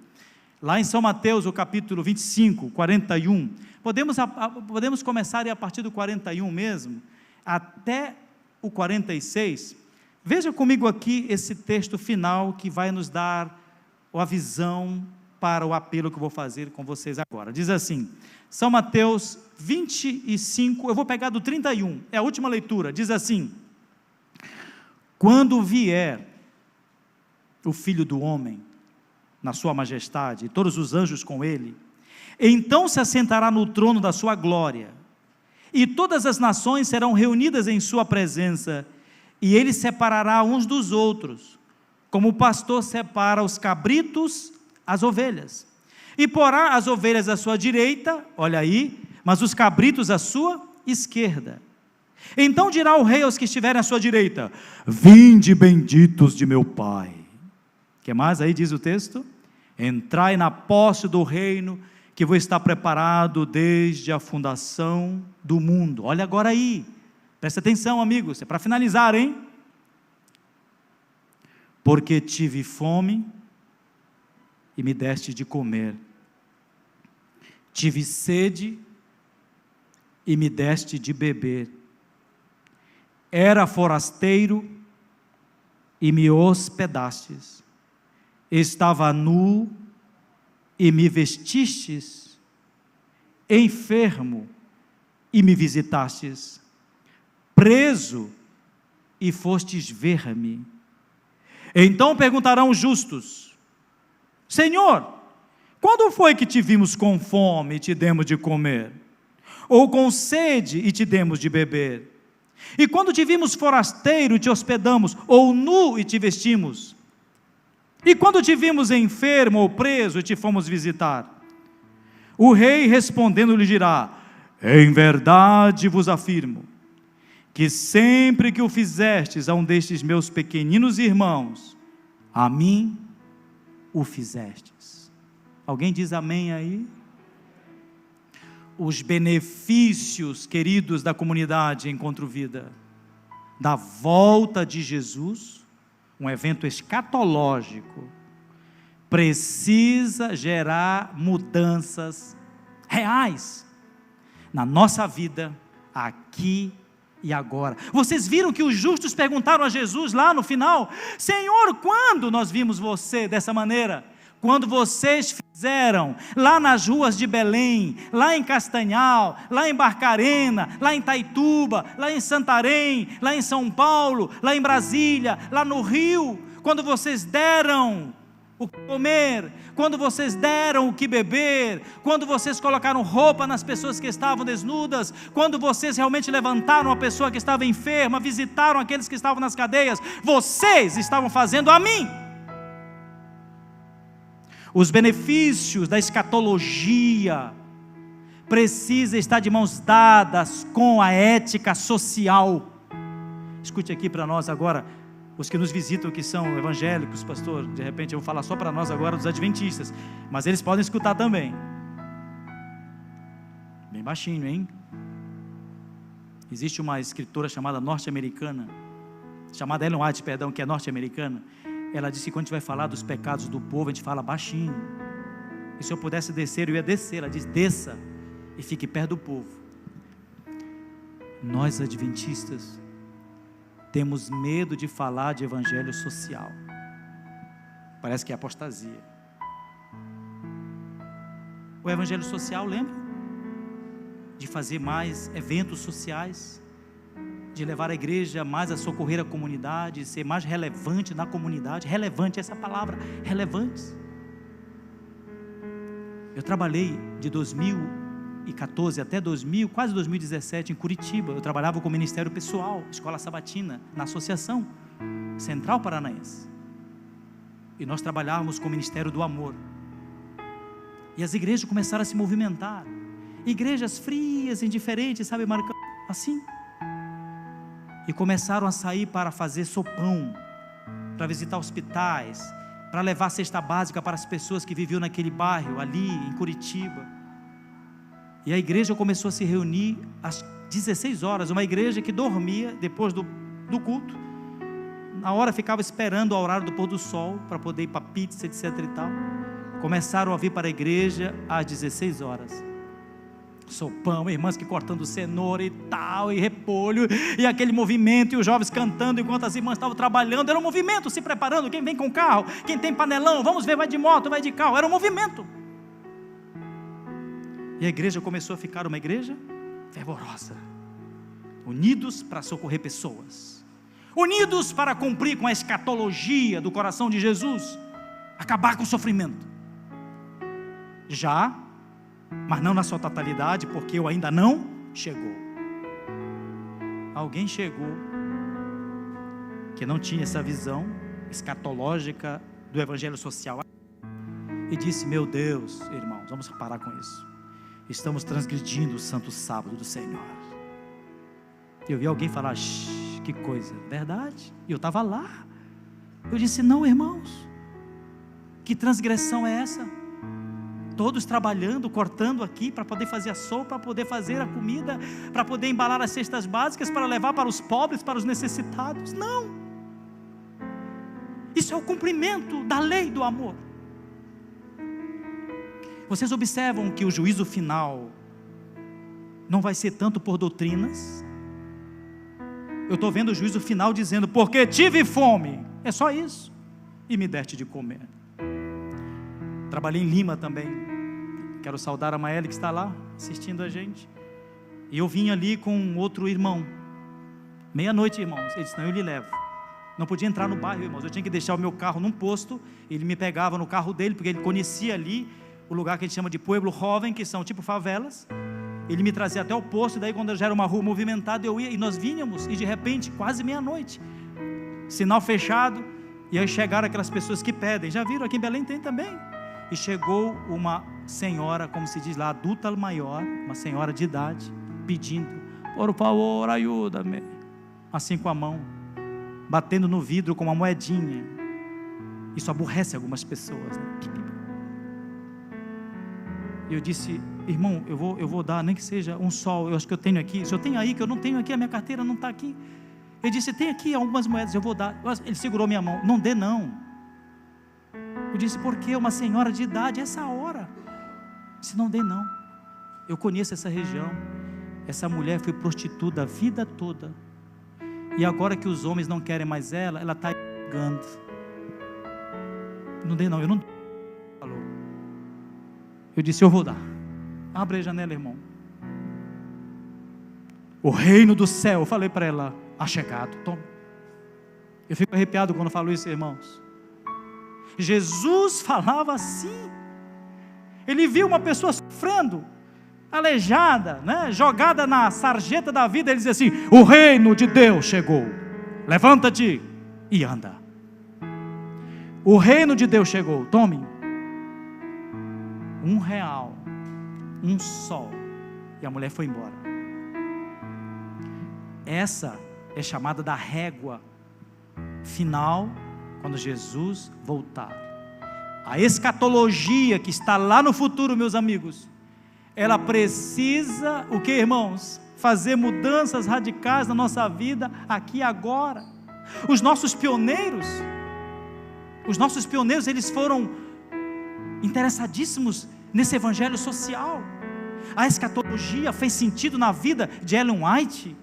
Lá em São Mateus, o capítulo 25, 41, podemos começar a partir do 41 mesmo, até o 46, veja comigo aqui esse texto final que vai nos dar a visão para o apelo que eu vou fazer com vocês agora. Diz assim, São Mateus 25, eu vou pegar do 31, é a última leitura, diz assim: quando vier o Filho do Homem, na sua majestade, e todos os anjos com ele, então se assentará no trono da sua glória, e todas as nações serão reunidas em sua presença, e ele separará uns dos outros, como o pastor separa os cabritos as ovelhas, e porá as ovelhas à sua direita, olha aí, mas os cabritos à sua esquerda. Então dirá o rei aos que estiverem à sua direita: vinde benditos de meu Pai. Que mais aí diz o texto? Entrai na posse do reino que vos está preparado desde a fundação do mundo. Olha agora aí, presta atenção, amigos, é para finalizar, hein? Porque tive fome e me deste de comer, tive sede e me deste de beber, era forasteiro e me hospedastes, estava nu e me vestistes, enfermo e me visitastes, preso e fostes ver-me. Então perguntarão os justos: Senhor, quando foi que te vimos com fome e te demos de comer? Ou com sede e te demos de beber? E quando te vimos forasteiro e te hospedamos? Ou nu e te vestimos? E quando te vimos enfermo ou preso e te fomos visitar? O rei respondendo lhe dirá: em verdade vos afirmo, que sempre que o fizestes a um destes meus pequeninos irmãos, a mim o fizestes. Alguém diz amém aí? Os benefícios, queridos da comunidade Encontro Vida, da volta de Jesus, um evento escatológico, precisa gerar mudanças reais na nossa vida, aqui e agora. Vocês viram que os justos perguntaram a Jesus lá no final: Senhor, quando nós vimos você dessa maneira? Quando vocês fizeram lá nas ruas de Belém, lá em Castanhal, lá em Barcarena, lá em Itaituba, lá em Santarém, lá em São Paulo, lá em Brasília, lá no Rio, quando vocês deram o que comer, quando vocês deram o que beber, quando vocês colocaram roupa nas pessoas que estavam desnudas, quando vocês realmente levantaram a pessoa que estava enferma, visitaram aqueles que estavam nas cadeias, vocês estavam fazendo a mim. Os benefícios da escatologia precisam estar de mãos dadas com a ética social. Escute aqui para nós agora, os que nos visitam, que são evangélicos, pastor, de repente eu vou falar só para nós agora dos adventistas, mas eles podem escutar também. Bem baixinho, hein? Existe uma escritora chamada norte-americana, chamada Ellen White, perdão, que é norte-americana. Ela disse que quando a gente vai falar dos pecados do povo, a gente fala baixinho. E se eu pudesse descer, eu ia descer. Ela diz, desça e fique perto do povo. Nós adventistas temos medo de falar de evangelho social. Parece que é apostasia. O evangelho social, lembra? De fazer mais eventos sociais, de levar a igreja mais a socorrer a comunidade, ser mais relevante na comunidade. Relevante, essa palavra, relevante. Eu trabalhei de 2014 até quase 2017 em Curitiba. Eu trabalhava com o Ministério Pessoal, Escola Sabatina, na Associação Central Paranaense. E nós trabalhávamos com o Ministério do Amor. E as igrejas começaram a se movimentar. Igrejas frias, indiferentes, sabe, marcando assim. E começaram a sair para fazer sopão, para visitar hospitais, para levar cesta básica para as pessoas que viviam naquele bairro, ali em Curitiba. E a igreja começou a se reunir às 16 horas, uma igreja que dormia depois do culto, na hora ficava esperando o horário do pôr do sol, para poder ir para pizza, etc e tal. Começaram a vir para a igreja às 16 horas. Sopão, irmãs que cortando cenoura e tal, e repolho, e aquele movimento, e os jovens cantando enquanto as irmãs estavam trabalhando. Era um movimento, se preparando, quem vem com carro, quem tem panelão, vamos ver, vai de moto, vai de carro, era um movimento. E a igreja começou a ficar uma igreja fervorosa, unidos para socorrer pessoas, unidos para cumprir com a escatologia do coração de Jesus, acabar com o sofrimento. Mas não na sua totalidade, porque eu ainda não chegou. Alguém chegou que não tinha essa visão escatológica do evangelho social e disse, meu Deus, irmãos, vamos parar com isso. Estamos transgredindo o santo sábado do Senhor. Eu vi alguém falar, que coisa, verdade? E eu estava lá. Eu disse, não, irmãos, que transgressão é essa? Todos trabalhando, cortando aqui para poder fazer a sopa, para poder fazer a comida, para poder embalar as cestas básicas, para levar para os pobres, para os necessitados. Não, isso é o cumprimento da lei do amor. Vocês observam que o juízo final não vai ser tanto por doutrinas. Eu estou vendo o juízo final dizendo, porque tive fome, é só isso, e me deste de comer. Trabalhei em Lima também. Quero saudar a Maeli que está lá assistindo a gente. E eu vim ali com outro irmão. Meia-noite, irmãos. Ele disse, não, eu lhe levo. Não podia entrar no bairro, irmãos. Eu tinha que deixar o meu carro num posto. Ele me pegava no carro dele, porque ele conhecia ali o lugar que a gente chama de Pueblo Jovem, que são tipo favelas. Ele me trazia até o posto. E daí quando já era uma rua movimentada, eu ia. E nós vínhamos. E de repente, quase meia-noite, sinal fechado. E aí chegaram aquelas pessoas que pedem. Já viram? Aqui em Belém tem também. E chegou uma senhora, como se diz lá, adulta maior, uma senhora de idade, pedindo, por favor, ajuda-me, assim com a mão, batendo no vidro com uma moedinha. Isso aborrece algumas pessoas, né? E eu disse, irmão, eu vou dar, nem que seja um sol, eu acho que eu tenho aqui, se eu tenho aí, que eu não tenho aqui, a minha carteira não está aqui. Ele disse, tem aqui algumas moedas, eu vou dar. Ele segurou minha mão, não dê não. Eu disse, porque uma senhora de idade, essa hora? Se não dê não. Eu conheço essa região. Essa mulher foi prostituta a vida toda. E agora que os homens não querem mais ela está pegando. Não dê não, eu não falou. Eu disse, eu vou dar. Abre a janela, irmão. O reino do céu, eu falei para ela, achegado, toma. Eu fico arrepiado quando falo isso, irmãos. Jesus falava assim. Ele viu uma pessoa sofrendo, aleijada, né, jogada na sarjeta da vida. Ele dizia assim, o reino de Deus chegou, levanta-te e anda. O reino de Deus chegou, tome. R$1, um sol, e a mulher foi embora. Essa é chamada da régua final, quando Jesus voltar. A escatologia que está lá no futuro, meus amigos, ela precisa, o que, irmãos? Fazer mudanças radicais na nossa vida, aqui e agora. Os nossos pioneiros, eles foram interessadíssimos nesse evangelho social. A escatologia fez sentido na vida de Ellen White,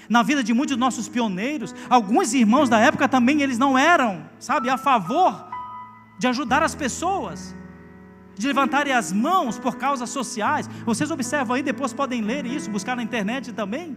na vida de muitos dos nossos pioneiros. Alguns irmãos da época também, eles não eram, sabe, a favor de ajudar as pessoas, de levantarem as mãos por causas sociais. Vocês observam aí, depois podem ler isso, buscar na internet também.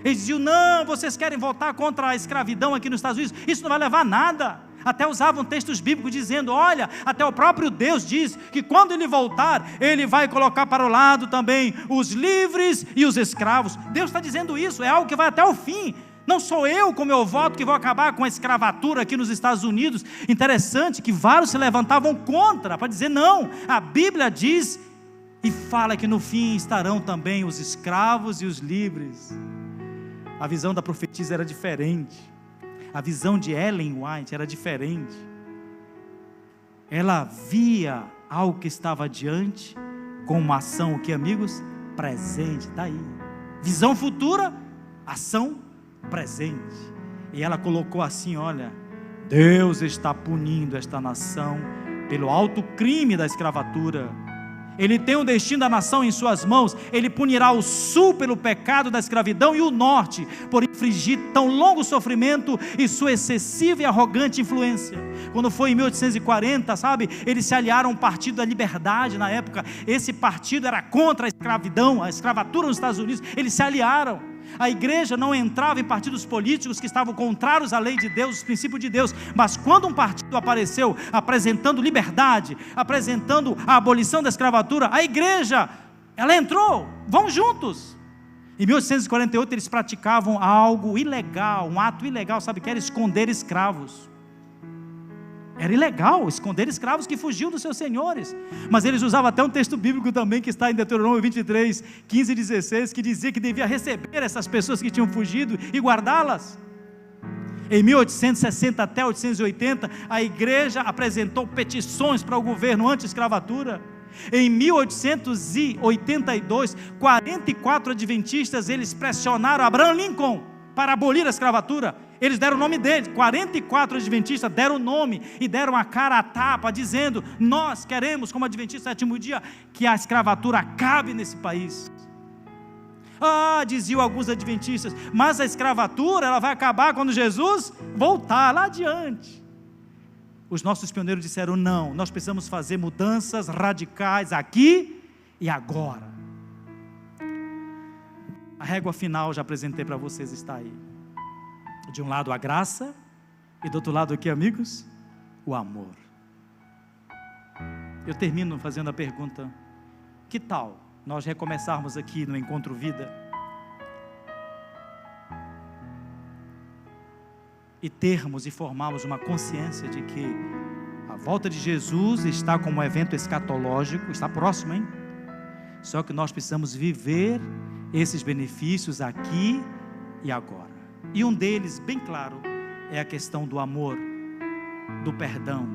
Eles diziam: não, vocês querem voltar contra a escravidão aqui nos Estados Unidos, isso não vai levar a nada. Até usavam textos bíblicos dizendo: olha, até o próprio Deus diz que quando Ele voltar, Ele vai colocar para o lado também os livres e os escravos. Deus está dizendo isso, é algo que vai até o fim. Não sou eu, com meu voto, que vou acabar com a escravatura aqui nos Estados Unidos. Interessante que vários se levantavam contra, para dizer: não, a Bíblia diz e fala que no fim estarão também os escravos e os livres. A visão da profetisa era diferente. A visão de Ellen White era diferente. Ela via algo que estava adiante, com uma ação, o que, amigos? Presente, está aí. Visão futura, ação presente. E ela colocou assim: olha, Deus está punindo esta nação pelo alto crime da escravatura. Ele tem o destino da nação em suas mãos. Ele punirá o sul pelo pecado da escravidão e o norte por infligir tão longo sofrimento e sua excessiva e arrogante influência. Quando foi em 1840, sabe, eles se aliaram ao Partido da Liberdade na época. Esse partido era contra a escravidão, a escravatura nos Estados Unidos. Eles se aliaram. A igreja não entrava em partidos políticos que estavam contrários à lei de Deus, os princípios de Deus. Mas quando um partido apareceu apresentando liberdade, apresentando a abolição da escravatura, a igreja, ela entrou, vão juntos. Em 1848 eles praticavam algo ilegal, um ato ilegal, sabe o que era? Esconder escravos. Era ilegal esconder escravos que fugiam dos seus senhores. Mas eles usavam até um texto bíblico também, que está em Deuteronômio 23, 15 e 16, que dizia que devia receber essas pessoas que tinham fugido e guardá-las. Em 1860 até 1880, a igreja apresentou petições para o governo anti-escravatura. Em 1882, 44 adventistas, eles pressionaram Abraham Lincoln para abolir a escravatura. Eles deram o nome dele, 44 adventistas deram o nome e deram a cara à tapa, dizendo: nós queremos, como adventista do sétimo dia, que a escravatura acabe nesse país. Diziam alguns adventistas, mas a escravatura ela vai acabar quando Jesus voltar lá adiante. Os nossos pioneiros disseram: não, nós precisamos fazer mudanças radicais aqui e agora. A régua final, já apresentei para vocês, está aí. De um lado a graça, e do outro lado o que, amigos? O amor. Eu termino fazendo a pergunta: que tal nós recomeçarmos aqui no Encontro Vida e termos e formarmos uma consciência de que a volta de Jesus está como um evento escatológico, está próximo, hein? Só que nós precisamos viver esses benefícios aqui e agora. E um deles, bem claro, é a questão do amor, do perdão,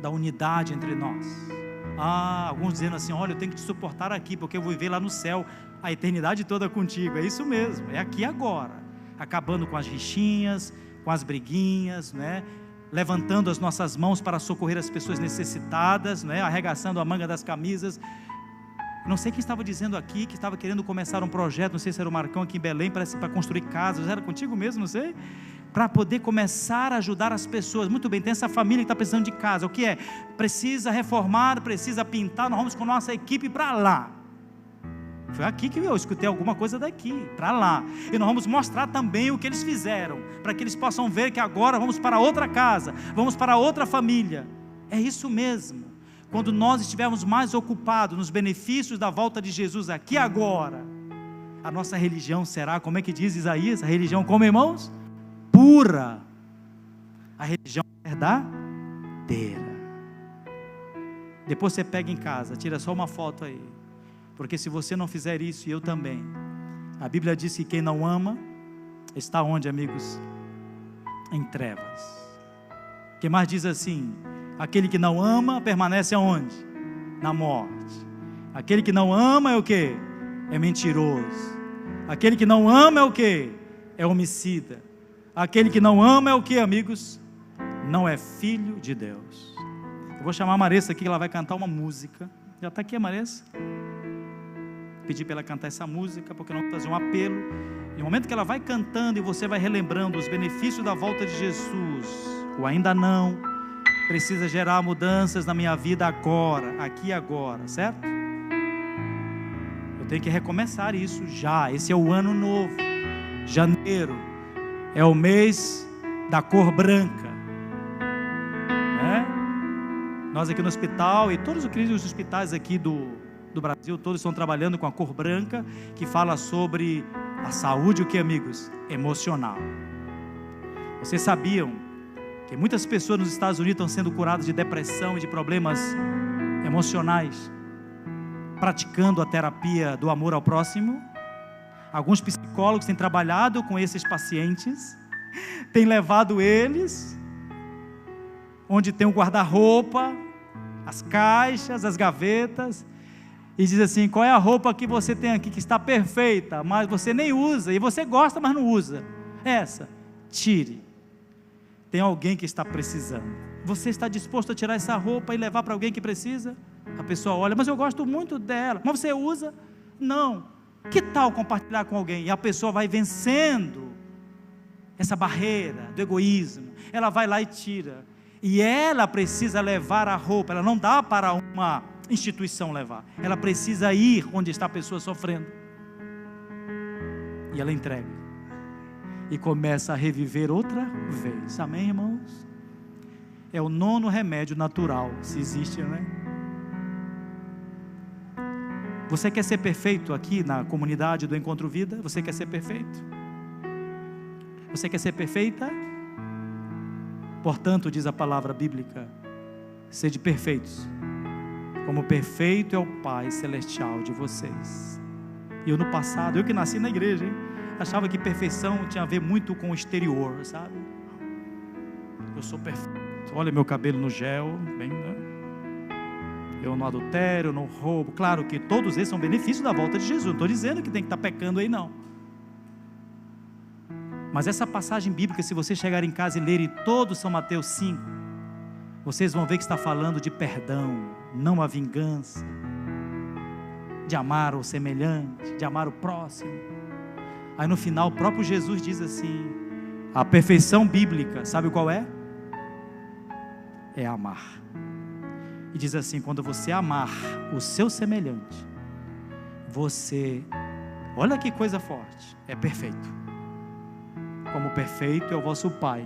da unidade entre nós. Alguns dizendo assim: olha, eu tenho que te suportar aqui, porque eu vou viver lá no céu a eternidade toda contigo. É isso mesmo, é aqui agora, acabando com as rixinhas, com as briguinhas, né? Levantando as nossas mãos para socorrer as pessoas necessitadas, né? Arregaçando a manga das camisas. Não sei quem estava dizendo aqui que estava querendo começar um projeto, não sei se era o Marcão aqui em Belém, parece para construir casas, era contigo mesmo, não sei, para poder começar a ajudar as pessoas. Muito bem, tem essa família que está precisando de casa, o que é? Precisa reformar, precisa pintar, nós vamos com a nossa equipe para lá. Foi aqui que eu escutei alguma coisa daqui, para lá, e nós vamos mostrar também o que eles fizeram, para que eles possam ver que agora vamos para outra casa, vamos para outra família. É isso mesmo. Quando nós estivermos mais ocupados nos benefícios da volta de Jesus aqui agora, a nossa religião será, como é que diz Isaías? A religião como, irmãos? Pura. A religião verdadeira. Depois você pega em casa, tira só uma foto aí, porque se você não fizer isso, e eu também, a Bíblia diz que quem não ama, está onde, amigos? Em trevas. Quem mais diz assim? Aquele que não ama, permanece aonde? Na morte. Aquele que não ama é o quê? É mentiroso. Aquele que não ama é o quê? É homicida. Aquele que não ama é o quê, amigos? Não é filho de Deus. Eu vou chamar a Maressa aqui, que ela vai cantar uma música. Já está aqui a Maressa? Pedi para ela cantar essa música, porque nós vamos fazer um apelo. E no momento que ela vai cantando e você vai relembrando os benefícios da volta de Jesus, o ainda não, precisa gerar mudanças na minha vida agora, aqui e agora, certo? Eu tenho que recomeçar isso já. Esse é o ano novo. Janeiro é o mês da cor branca, né? Nós aqui no hospital, e todos os hospitais aqui do Brasil, todos estão trabalhando com a cor branca, que fala sobre a saúde, o que, amigos? Emocional. Vocês sabiam que muitas pessoas nos Estados Unidos estão sendo curadas de depressão e de problemas emocionais, praticando a terapia do amor ao próximo? Alguns psicólogos têm trabalhado com esses pacientes, têm levado eles onde tem um guarda-roupa, as caixas, as gavetas, e diz assim: qual é a roupa que você tem aqui que está perfeita, mas você nem usa, e você gosta, mas não usa? Essa, tire. Tem alguém que está precisando. Você está disposto a tirar essa roupa e levar para alguém que precisa? A pessoa olha: mas eu gosto muito dela. Mas você usa? Não. Que tal compartilhar com alguém? E a pessoa vai vencendo essa barreira do egoísmo. Ela vai lá e tira. E ela precisa levar a roupa. Ela não dá para uma instituição levar. Ela precisa ir onde está a pessoa sofrendo. E ela entrega. E começa a reviver outra vez. Amém, irmãos? É o 9º remédio natural, se existe, né? Você quer ser perfeito aqui na comunidade do Encontro Vida? Você quer ser perfeito? Você quer ser perfeita? Portanto, diz a palavra bíblica: sede perfeitos, como perfeito é o Pai Celestial de vocês. E eu no passado, eu que nasci na igreja, hein, achava que perfeição tinha a ver muito com o exterior, sabe? Eu sou perfeito, olha meu cabelo no gel, bem, né? Eu não adultero, eu não roubo. Claro que todos esses são benefícios da volta de Jesus. Não estou dizendo que tem que estar pecando aí, não. Mas essa passagem bíblica, se você chegar em casa e ler todo São Mateus 5, vocês vão ver que está falando de perdão, não a vingança, de amar o semelhante, de amar o próximo. Aí no final o próprio Jesus diz assim: a perfeição bíblica, sabe qual é? É amar. E diz assim: quando você amar o seu semelhante, você, olha que coisa forte, é perfeito. Como perfeito é o vosso Pai,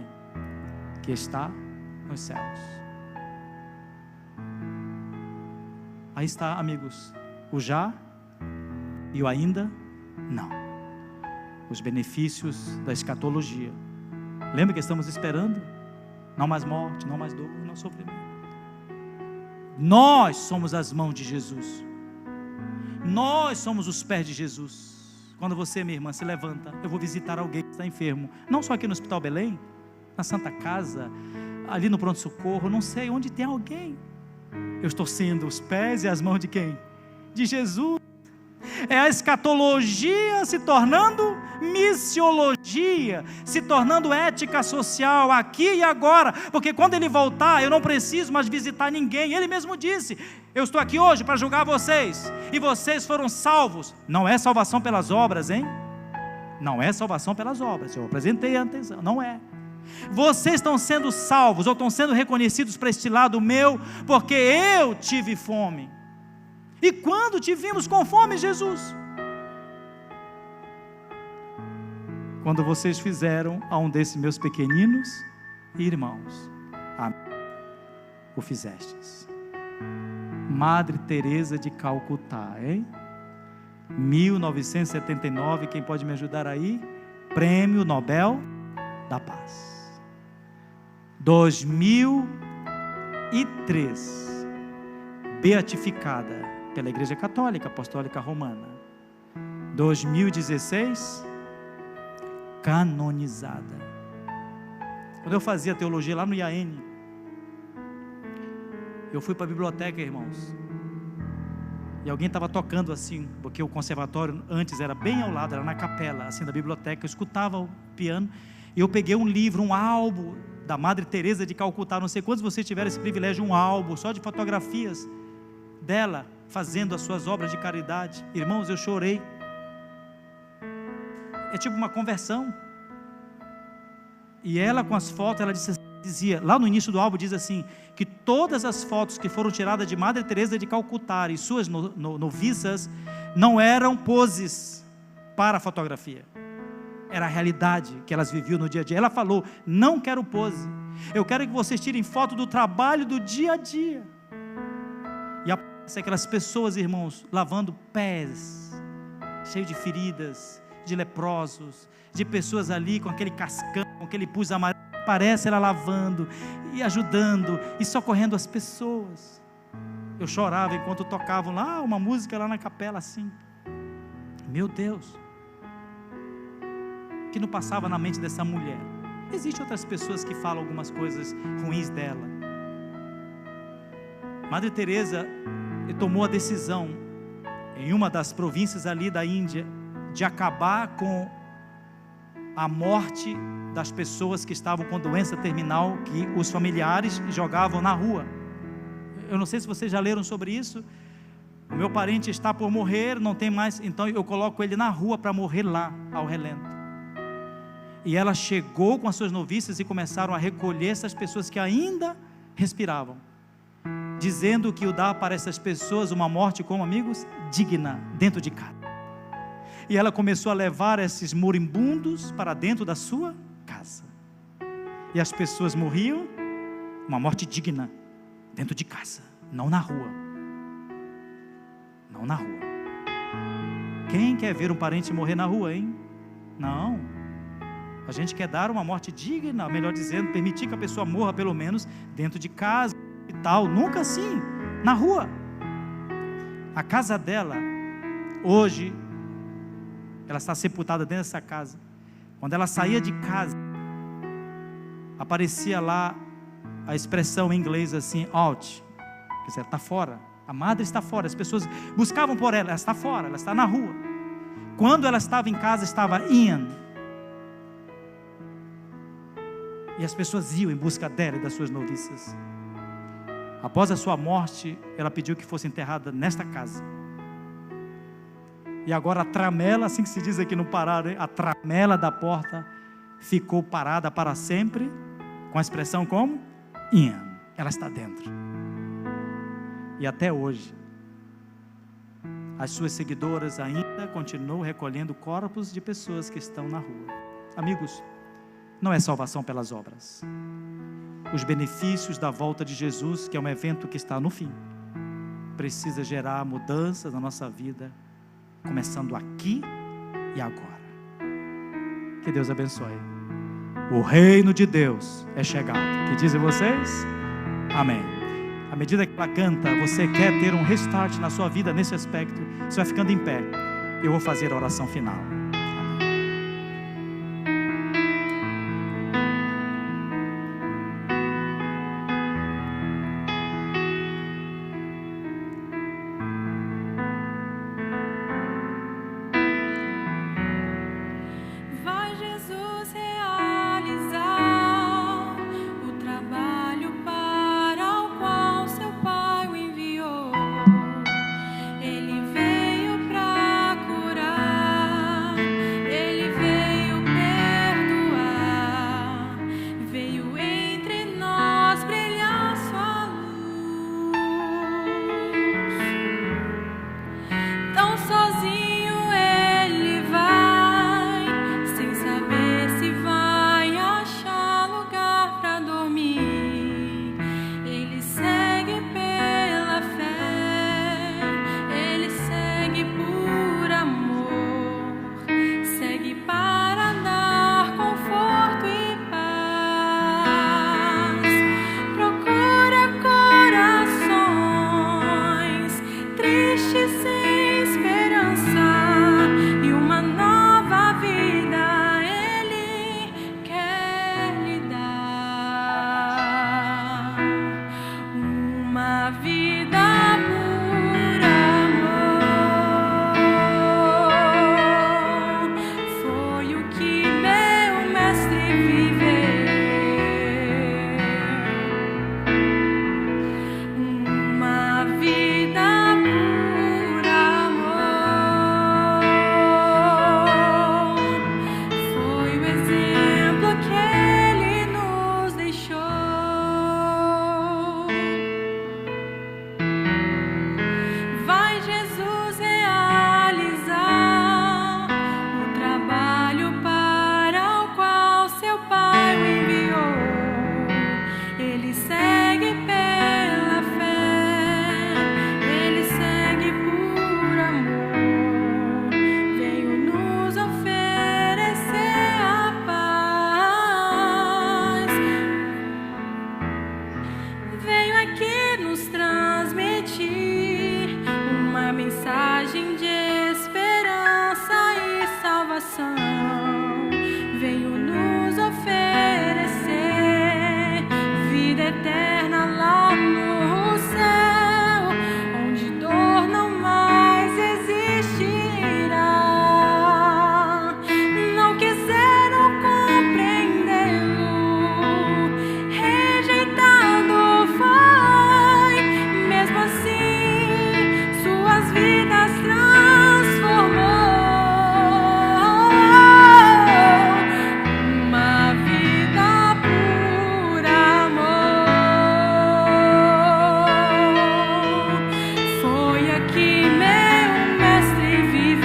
que está nos céus. Aí está, amigos, o já e o ainda não. Os benefícios da escatologia. Lembra que estamos esperando? Não mais morte, não mais dor, não sofrimento. Nós somos as mãos de Jesus. Nós somos os pés de Jesus. Quando você, minha irmã, se levanta, eu vou visitar alguém que está enfermo, não só aqui no Hospital Belém, na Santa Casa, ali no pronto-socorro, não sei, onde tem alguém, eu estou sendo os pés e as mãos de quem? De Jesus. É a escatologia se tornando missiologia, se tornando ética social aqui e agora, porque quando Ele voltar, eu não preciso mais visitar ninguém. Ele mesmo disse: eu estou aqui hoje para julgar vocês, e vocês foram salvos. Não é salvação pelas obras, hein? Não é salvação pelas obras, eu apresentei a atenção, não é. Vocês estão sendo salvos, ou estão sendo reconhecidos para este lado meu, porque eu tive fome. E quando te vimos com fome, Jesus? Quando vocês fizeram a um desses meus pequeninos irmãos, o fizestes. Madre Teresa de Calcutá, hein? 1979, quem pode me ajudar aí? Prêmio Nobel da Paz. 2003, beatificada pela Igreja Católica Apostólica Romana. 2016, canonizada. Quando eu fazia teologia lá no IAN, eu fui para a biblioteca, irmãos, e alguém estava tocando assim, porque o conservatório antes era bem ao lado, era na capela, assim, da biblioteca. Eu escutava o piano, e eu peguei um livro, um álbum da Madre Teresa de Calcutá. Não sei quantos de vocês tiveram esse privilégio, um álbum só de fotografias dela fazendo as suas obras de caridade. Irmãos, eu chorei. É tipo uma conversão. E ela, com as fotos, ela dizia, lá no início do álbum diz assim, que todas as fotos que foram tiradas de Madre Teresa de Calcutá e suas noviças não eram poses para a fotografia, era a realidade que elas viviam no dia a dia. Ela falou: não quero pose, eu quero que vocês tirem foto do trabalho do dia a dia. E aparece aquelas pessoas, irmãos, lavando pés, cheios de feridas, de leprosos, de pessoas ali com aquele cascão, com aquele pus amarelo. Parece ela lavando e ajudando e socorrendo as pessoas. Eu chorava enquanto tocavam lá uma música lá na capela assim. Meu Deus, que não passava na mente dessa mulher? Existem outras pessoas que falam algumas coisas ruins dela. Madre Teresa tomou a decisão em uma das províncias ali da Índia de acabar com a morte das pessoas que estavam com doença terminal, que os familiares jogavam na rua. Eu não sei se vocês já leram sobre isso. O meu parente está por morrer, não tem mais, então eu coloco ele na rua para morrer lá, ao relento. E ela chegou com as suas noviças e começaram a recolher essas pessoas que ainda respiravam, dizendo que o dá para essas pessoas uma morte, como amigos, digna, dentro de casa. E ela começou a levar esses moribundos para dentro da sua casa. E as pessoas morriam, uma morte digna, dentro de casa, não na rua. Não na rua. Quem quer ver um parente morrer na rua, hein? Não. A gente quer dar uma morte digna, melhor dizendo, permitir que a pessoa morra pelo menos dentro de casa e tal. Nunca assim, na rua. A casa dela, hoje, ela está sepultada dentro dessa casa. Quando ela saía de casa, aparecia lá a expressão em inglês assim, out, quer dizer, ela está fora, a madre está fora. As pessoas buscavam por ela, ela está fora, ela está na rua. Quando ela estava em casa, estava in, e as pessoas iam em busca dela e das suas noviças. Após a sua morte, ela pediu que fosse enterrada nesta casa. E agora a tramela, assim que se diz aqui no Pará, a tramela da porta ficou parada para sempre, com a expressão como? In. Ela está dentro. E até hoje, as suas seguidoras ainda continuam recolhendo corpos de pessoas que estão na rua. Amigos, não é salvação pelas obras. Os benefícios da volta de Jesus, que é um evento que está no fim, precisa gerar mudanças na nossa vida, começando aqui e agora. Que Deus abençoe. O reino de Deus é chegado. Que dizem vocês? Amém. À medida que ela canta, você quer ter um restart na sua vida nesse aspecto, você vai ficando em pé. Eu vou fazer a oração final. Ele veio para curar vida eterna lá no céu, onde dor não mais existirá. Não quiseram compreendê-lo, rejeitado foi, mesmo assim suas vidas transformou. Uma vida por amor, foi aqui meu mestre viveu.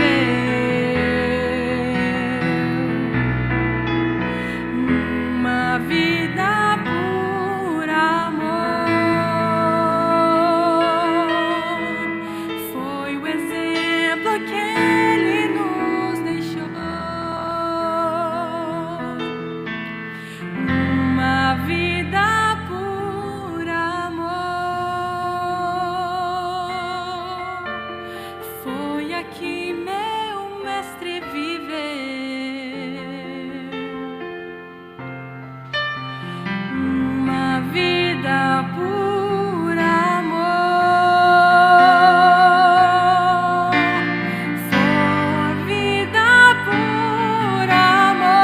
Uma vida por amor, foi o exemplo que ele nos deixou. Uma vida por amor, foi aqui meu mestre viveu. Uma vida por amor, foi a vida por amor,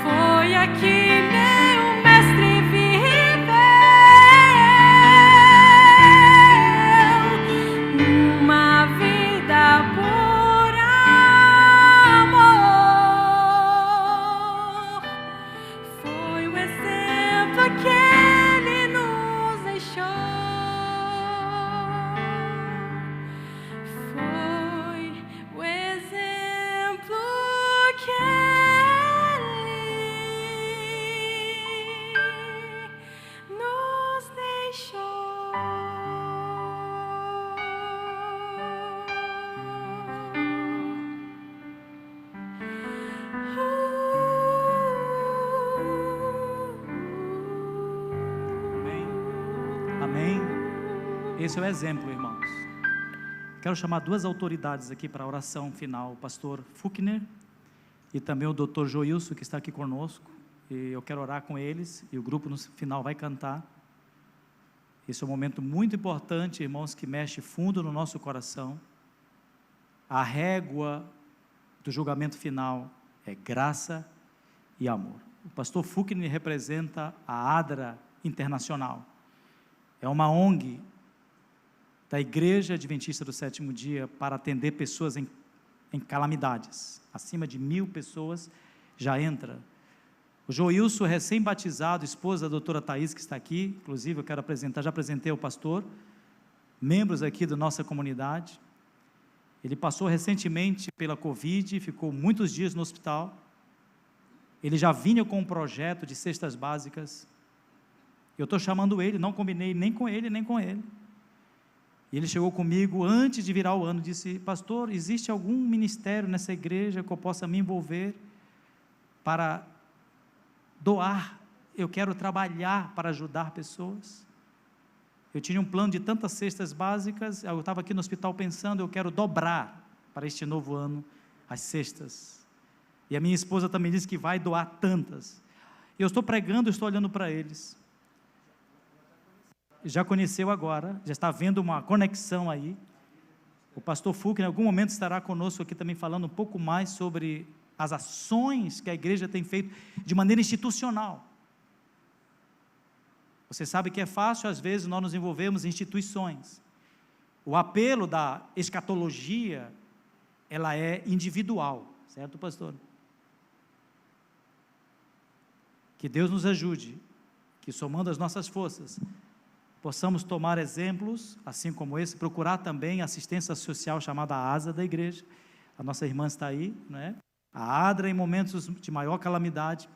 foi aqui meu mestre viveu. Uma vida por amor, foi o exemplo que ele nos deixou. Foi o exemplo que ele nos deixou. Amém. Amém. Esse é o exemplo, irmãos. Quero chamar duas autoridades aqui para a oração final, o pastor Fuchner e também o doutor Joilson, que está aqui conosco. E eu quero orar com eles, e o grupo no final vai cantar. Esse é um momento muito importante, irmãos, que mexe fundo no nosso coração. A régua do julgamento final é graça e amor. O pastor Fuchner representa a ADRA Internacional. É uma ONG da Igreja Adventista do Sétimo Dia para atender pessoas em calamidades. Acima de 1.000 pessoas já entra. O Joilson, recém-batizado, esposa da doutora Thaís, que está aqui, inclusive eu quero apresentar, já apresentei ao pastor, membros aqui da nossa comunidade. Ele passou recentemente pela Covid, ficou muitos dias no hospital. Ele já vinha com um projeto de cestas básicas. Eu estou chamando ele, não combinei nem com ele, nem com ele. E ele chegou comigo antes de virar o ano, disse: pastor, existe algum ministério nessa igreja que eu possa me envolver para doar? Eu quero trabalhar para ajudar pessoas. Eu tinha um plano de tantas cestas básicas, eu estava aqui no hospital pensando, eu quero dobrar para este novo ano as cestas. E a minha esposa também disse que vai doar tantas. Eu estou pregando, estou olhando para eles. Já conheceu agora, já está vendo uma conexão aí. O pastor Fuchner, em algum momento, estará conosco aqui também falando um pouco mais sobre as ações que a igreja tem feito de maneira institucional. Você sabe que é fácil, às vezes, nós nos envolvemos em instituições. O apelo da escatologia, ela é individual, certo, pastor? Que Deus nos ajude, que somando as nossas forças, possamos tomar exemplos, assim como esse, procurar também assistência social chamada ASA da igreja. A nossa irmã está aí, né? A ADRA em momentos de maior calamidade,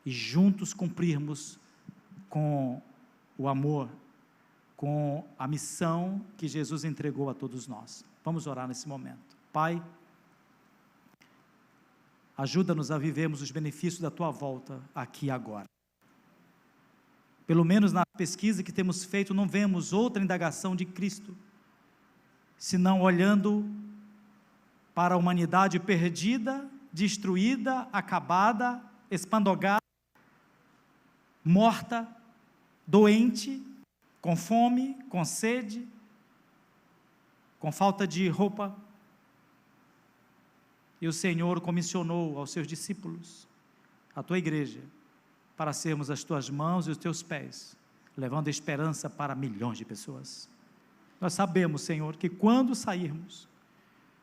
e juntos cumprirmos com o amor, com a missão que Jesus entregou a todos nós. Vamos orar nesse momento. Pai, ajuda-nos a vivermos os benefícios da Tua volta aqui e agora. Pelo menos na pesquisa que temos feito, não vemos outra indagação de Cristo, senão olhando para a humanidade perdida, destruída, acabada, espandogada, morta, doente, com fome, com sede, com falta de roupa. E o Senhor comissionou aos seus discípulos, a tua igreja, para sermos as tuas mãos e os teus pés, levando esperança para milhões de pessoas. Nós sabemos, Senhor, que quando sairmos,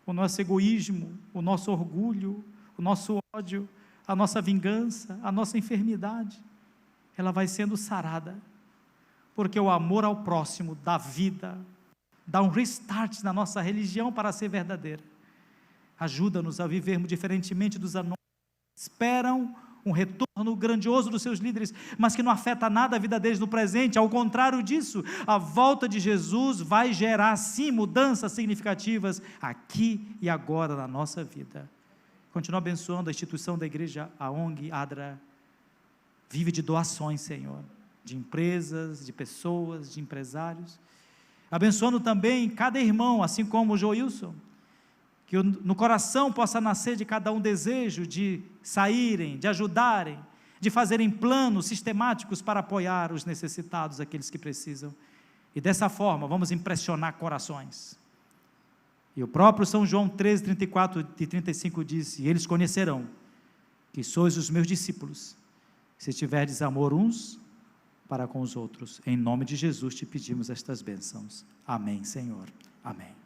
o nosso egoísmo, o nosso orgulho, o nosso ódio, a nossa vingança, a nossa enfermidade, ela vai sendo sarada, porque o amor ao próximo dá vida, dá um restart na nossa religião para ser verdadeira. Ajuda-nos a vivermos diferentemente dos anônimos, esperam um retorno grandioso dos seus líderes, mas que não afeta nada a vida deles no presente. Ao contrário disso, a volta de Jesus vai gerar sim mudanças significativas aqui e agora na nossa vida. Continua abençoando a instituição da igreja, a ONG ADRA, vive de doações, Senhor, de empresas, de pessoas, de empresários, abençoando também cada irmão, assim como o Joilson, que no coração possa nascer de cada um desejo de saírem, de ajudarem, de fazerem planos sistemáticos para apoiar os necessitados, aqueles que precisam, e dessa forma vamos impressionar corações. E o próprio São João 13, 34 e 35 diz: e eles conhecerão que sois os meus discípulos, se tiverdes amor uns para com os outros. Em nome de Jesus te pedimos estas bênçãos. Amém, Senhor. Amém.